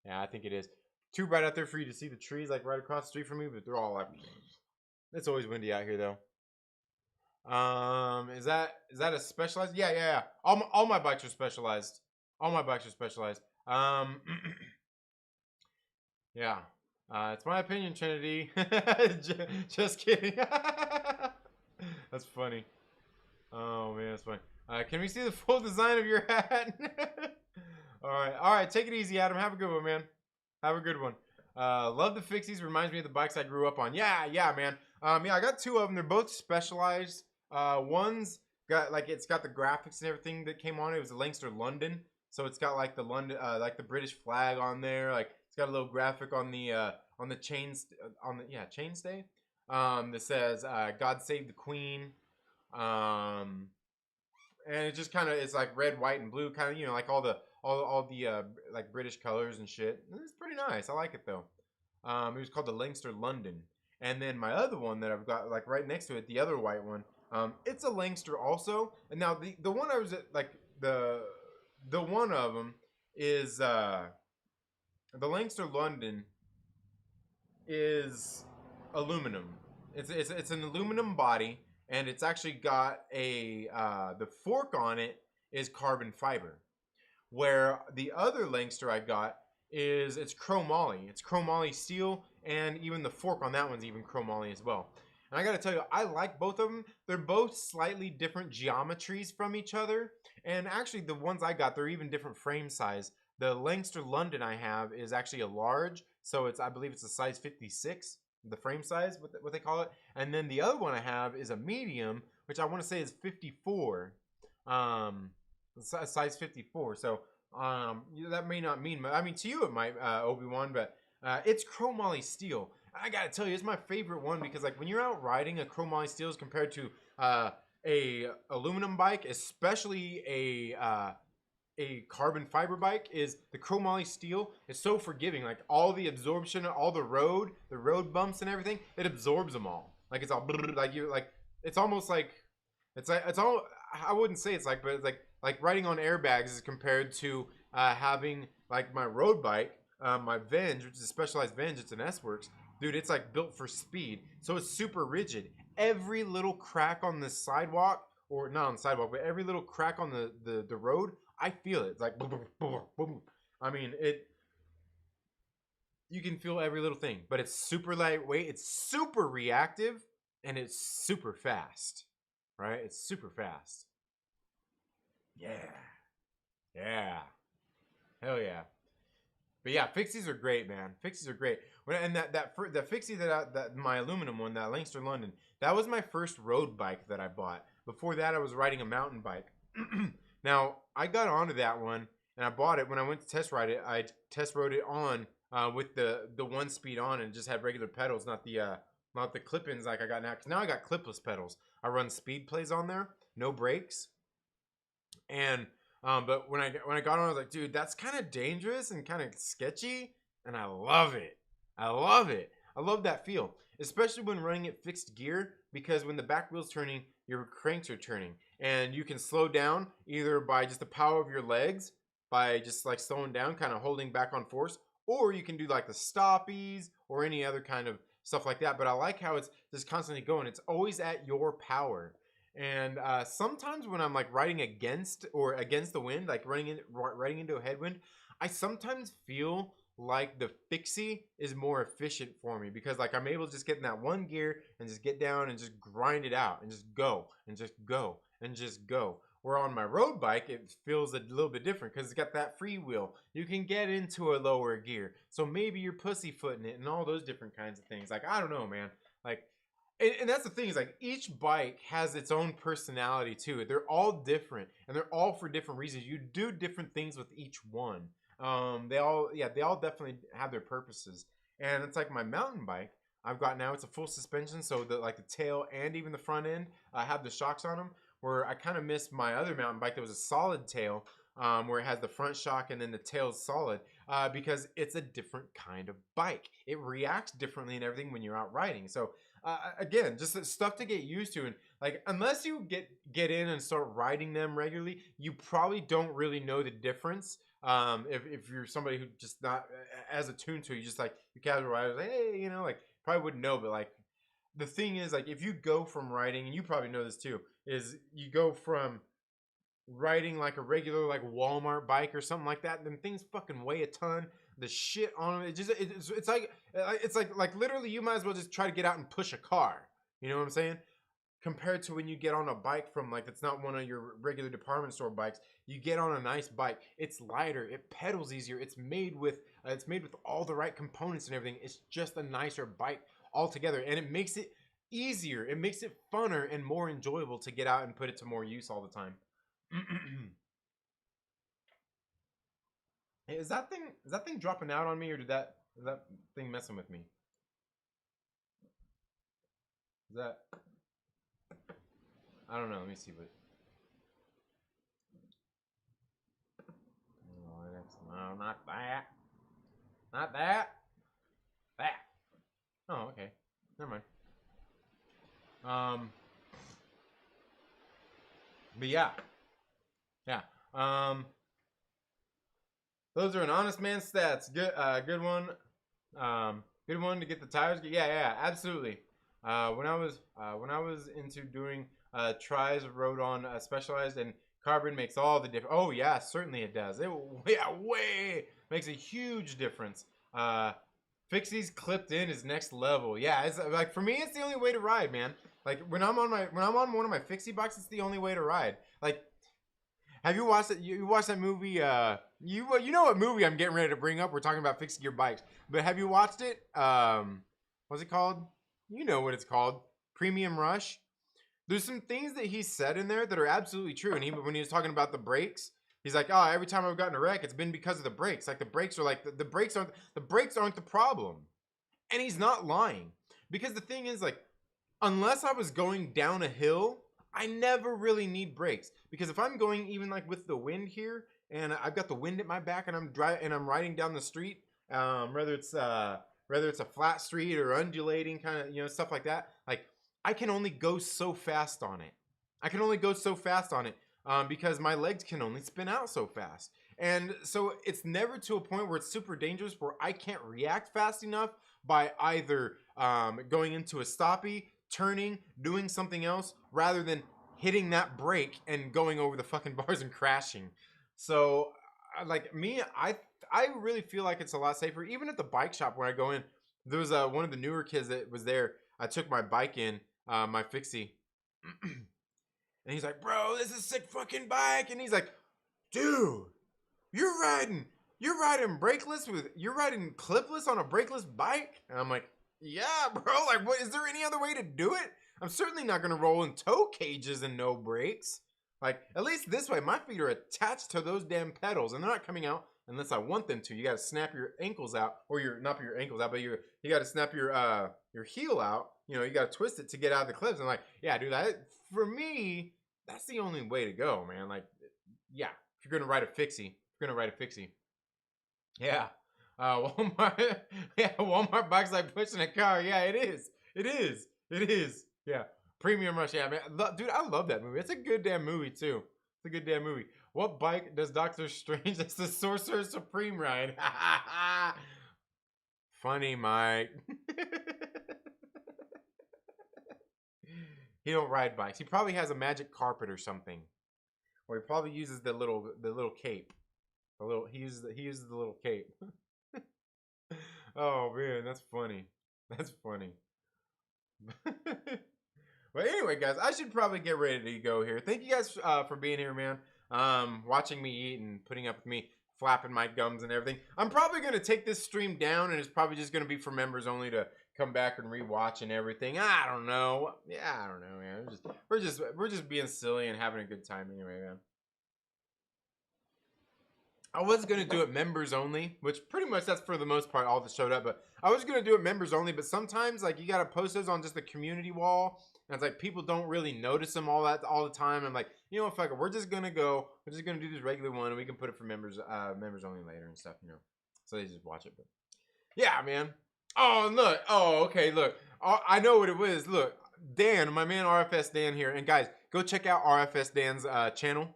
I think it is too bright out there for you to see the trees like right across the street from me, but they're all like, it's always windy out here though. Is that a specialized? Yeah. All my bikes are specialized. All my bikes are specialized. Yeah. It's my opinion, Trinity. Just kidding. That's funny. Oh man, that's funny. Can we see the full design of your hat? All right. Take it easy, Adam. Have a good one, man. Have a good one. Love the fixies. Reminds me of the bikes I grew up on. Yeah, man. Yeah, I got 2 of them. They're both specialized. One's got like it's got the graphics and everything that came on it. It was a Lancaster London, so it's got like the London, like the British flag on there. Like it's got a little graphic on the chains chainstay. That says "God Save the Queen." And it just kind of it's like red, white, and blue, kind of like all the like British colors and shit. It's pretty nice. I like it though. It was called the Lancaster London. And then my other one that I've got like right next to it, the other white one, it's a Lancaster also. And now the one I was at, like the one of them is the Lancaster London is aluminum. It's an aluminum body, and it's actually got a the fork on it is carbon fiber. Where the other Lancaster I got is it's chromoly. It's chromoly steel, and even the fork on that one's even chromoly as well. And I gotta tell you, I like both of them. They're both slightly different geometries from each other. And actually, the ones I got, they're even different frame size. The Lancaster London I have is actually a large, so I believe it's a size 56, the frame size, what they call it. And then the other one I have is a medium, which I want to say is 54. Size 54. So that may not mean, I mean to you it might, Obi-Wan, but it's chromoly steel. I gotta tell you, it's my favorite one because like when you're out riding a chromoly steel as compared to a aluminum bike, especially a carbon fiber bike, is the chromoly steel is so forgiving. Like all the absorption, all the road bumps and everything, it absorbs them all. Like it's all like you like it's almost like it's all. I wouldn't say it's like, but it's like riding on airbags as compared to having like my road bike, my Venge, which is a specialized Venge. It's an S-Works. Dude, it's like built for speed. So it's super rigid. Every little crack on the sidewalk, or not on the sidewalk, but every little crack on the road, I feel it. It's like boom, boom, boom, boom. I mean, you can feel every little thing, but it's super lightweight, it's super reactive, and it's super fast. Right? It's super fast. Yeah. Hell yeah. But yeah, fixies are great, man. Fixies are great. And the fixie that my aluminum one, that Lancaster London, that was my first road bike that I bought. Before that, I was riding a mountain bike. Now I got onto that one and I bought it when I went to test ride it. I test rode it on with the 1-speed on and just had regular pedals, not the clip-ins like I got now. Cause now I got clipless pedals. I run speed plays on there, no brakes, and but when I got on, I was like, dude, that's kind of dangerous and kind of sketchy, and I love it. I love that feel, especially when running at fixed gear, because when the back wheel's turning, your cranks are turning, and you can slow down either by just the power of your legs, by just like slowing down, kind of holding back on force, or you can do like the stoppies or any other kind of stuff like that. But I like how it's just constantly going. It's always at your power. And sometimes when I'm like riding against the wind, like riding into a headwind, I sometimes feel like the fixie is more efficient for me, because like I'm able to just get in that one gear and just get down and just grind it out and just go and just go and just go. Where on my road bike, it feels a little bit different because it's got that free wheel. You can get into a lower gear. So maybe you're pussyfooting it and all those different kinds of things. Like, I don't know, man. Like, and that's the thing, is like each bike has its own personality too. They're all different and they're all for different reasons. You do different things with each one. They all definitely have their purposes. And it's like my mountain bike I've got now, it's a full suspension. So the tail and even the front end have the shocks on them. Where I kind of missed my other mountain bike that was a solid tail, where it has the front shock and then the tail's solid, because it's a different kind of bike. It reacts differently and everything when you're out riding. So again, just stuff to get used to. And like, unless you get in and start riding them regularly, you probably don't really know the difference. If you're somebody who just not as attuned to, you just like your casual riders, like, hey, you know, like probably wouldn't know. But like, the thing is, like, if you go from riding, and you probably know this too, is you go from riding like a regular like Walmart bike or something like that, then things fucking weigh a ton. The shit on them, it's like literally you might as well just try to get out and push a car. You know what I'm saying? Compared to when you get on a bike from like it's not one of your regular department store bikes, you get on a nice bike. It's lighter, it pedals easier. It's made with all the right components and everything. It's just a nicer bike altogether, and it makes it easier. It makes it funner and more enjoyable to get out and put it to more use all the time. Hey, is that thing dropping out on me, or is that thing messing with me? Is that, I don't know. Let me see what. No, not that. Not that. That. Oh, okay. Never mind. But yeah. Yeah. Those are an honest man's stats. Good one. Good one to get the tires. Yeah, absolutely. When I was into doing tries, rode on Specialized, and carbon makes all the difference. Oh yeah, certainly it does. Way makes a huge difference. Fixie's clipped in is next level. Yeah, it's like for me, it's the only way to ride, man. Like when I'm on one of my Fixie bikes, it's the only way to ride. Like, have you watched it? You watched that movie? You know what movie I'm getting ready to bring up? We're talking about fixing your bikes, but have you watched it? What's it called? You know what it's called? Premium Rush. There's some things that he said in there that are absolutely true. And when he was talking about the brakes, he's like, "Oh, every time I've gotten a wreck, it's been because of the brakes. Like the brakes are like the brakes aren't the problem." And he's not lying, because the thing is, like, unless I was going down a hill, I never really need brakes, because if I'm going even like with the wind here, and I've got the wind at my back, and I'm riding down the street, whether it's a flat street or undulating kind of, you know, stuff like that, like I can only go so fast on it. Because my legs can only spin out so fast. And so it's never to a point where it's super dangerous, where I can't react fast enough by either going into a stoppie, turning, doing something else, rather than hitting that brake and going over the fucking bars and crashing. So like me, I really feel like it's a lot safer. Even at the bike shop where I go in, there was one of the newer kids that was there. I took my bike in, my Fixie. And he's like, "Bro, this is a sick fucking bike." And he's like, "Dude, you're riding clipless on a brakeless bike?" And I'm like, "Yeah, bro. Like, what? Is there any other way to do it? I'm certainly not gonna roll in tow cages and no brakes. Like, at least this way, my feet are attached to those damn pedals, and they're not coming out unless I want them to. You gotta snap your ankles out, or not your ankles out, but you gotta snap your heel out. You know, you gotta twist it to get out of the clips." And I'm like, yeah, dude, for me, that's the only way to go, man. Like, yeah, if you're gonna ride a Fixie, yeah. Walmart, yeah, Walmart bikes like pushing a car. Yeah, it is. Yeah, Premium Rush. Yeah, man, dude, I love that movie. It's a good damn movie too. What bike does Doctor Strange as the Sorcerer Supreme ride? Funny, Mike. He don't ride bikes. He probably has a magic carpet or something, or he probably uses the little cape. He uses the little cape. Oh man, that's funny. But anyway, guys, I should probably get ready to go here. Thank you guys for being here, man. Watching me eat and putting up with me flapping my gums and everything. I'm probably gonna take this stream down, and it's probably just gonna be for members only to come back and rewatch and everything. I don't know. Yeah, I don't know, man. We're just being silly and having a good time anyway, man. I was gonna do it members only, which pretty much that's for the most part all that showed up. But I was gonna do it members only, but sometimes like you gotta post those on just the community wall, and it's like people don't really notice them all the time. I'm like, you know what, fuck it, we're just gonna do this regular one, and we can put it for members only later and stuff, you know. So they just watch it. But yeah, man. Oh, look. Oh, okay. Look. Oh, I know what it was. Look, Dan, my man RFS Dan here, and guys, go check out RFS Dan's channel.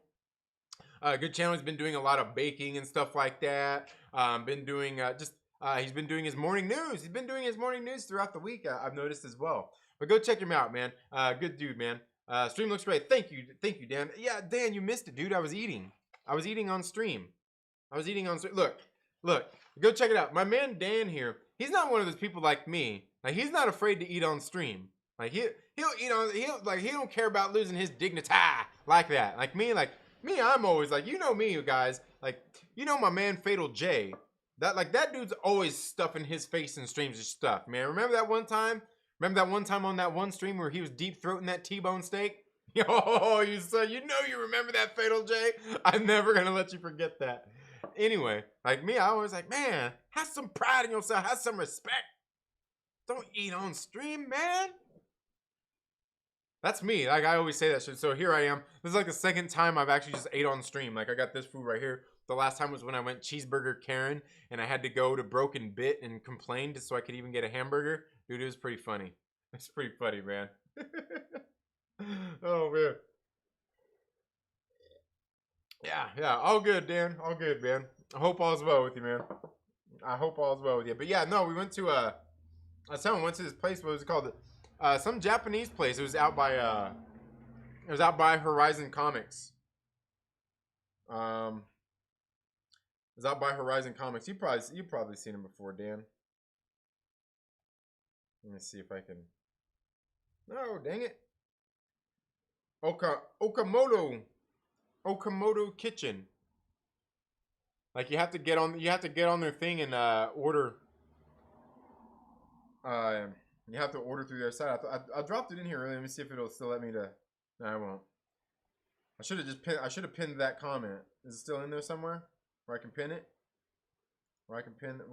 Good channel. He's been doing a lot of baking and stuff like that. Been doing he's been doing his morning news. He's been doing his morning news throughout the week. I've noticed as well. But go check him out, man. Good dude, man. Stream looks great. Thank you, Dan. Yeah, Dan, you missed it, dude. I was eating on stream. Look. Go check it out. My man Dan here. He's not one of those people like me. Like he's not afraid to eat on stream. Like he'll eat on he don't care about losing his dignity like that. Like me, I'm always like, you know me, you guys. Like, you know my man Fatal J. That dude's always stuffing his face in streams of stuff, man. Remember that one time? Remember that one time on that one stream where he was deep throating that T-bone steak? Yo, you remember that, Fatal J? I'm never gonna let you forget that. Anyway, like me, I always like, man, have some pride in yourself, have some respect. Don't eat on stream, man. That's me. Like I always say that shit. So here I am. This is like the second time I've actually just ate on stream. Like I got this food right here. The last time was when I went cheeseburger Karen and I had to go to Broken Bit and complain just so I could even get a hamburger. Dude, it was pretty funny. It's pretty funny, man. Oh man. Yeah. All good, Dan. All good, man. I hope all's well with you, man. I hope all's well with you. But yeah, no, we went to someone went to this place. What was it called? Some Japanese place. It was out by Horizon Comics. It was out by Horizon Comics. You've probably seen him before, Dan. Let me see if I can. No, dang it. Okamoto Kitchen. Like you have to get on their thing and order. You have to order through their site. I dropped it in here earlier. Let me see if it'll still let me to. No, I won't. I should have pinned that comment. Is it still in there somewhere where I can pin it? Where I can pin it?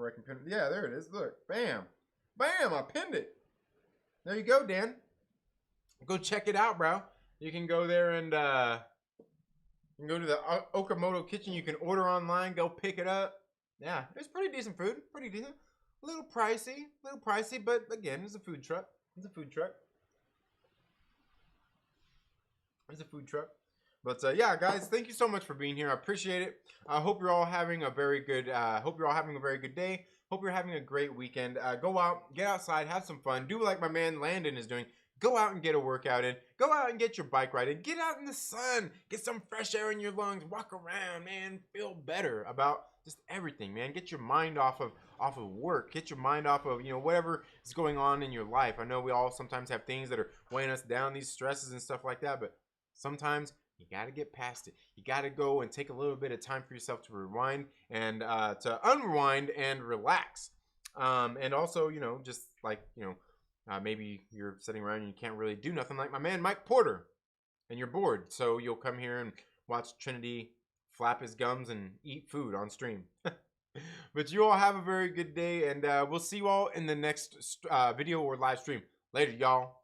Yeah, there it is. Look, bam, I pinned it. There you go, Dan. Go check it out, bro. You can go there and you can go to the Okamoto Kitchen. You can order online. Go pick it up. Yeah, it's pretty decent food. Pretty decent. A little pricey, but again, it's a food truck. It's a food truck. But yeah, guys, thank you so much for being here. I appreciate it. I hope you're all having a very good. Hope you're all having a very good day. Hope you're having a great weekend. Go out, get outside, have some fun. Do like my man Landon is doing. Go out and get a workout in. Go out and get your bike ride in. Get out in the sun. Get some fresh air in your lungs. Walk around, man. Feel better about just everything, man. Get your mind off of work. Get your mind off of, whatever is going on in your life. I know we all sometimes have things that are weighing us down, these stresses and stuff like that, but sometimes you got to get past it. You got to go and take a little bit of time for yourself to rewind and to unwind and relax. And also, just like, maybe you're sitting around and you can't really do nothing like my man Mike Porter and you're bored. So you'll come here and watch Trinity flap his gums and eat food on stream. But you all have a very good day, and we'll see you all in the next video or live stream. Later, y'all.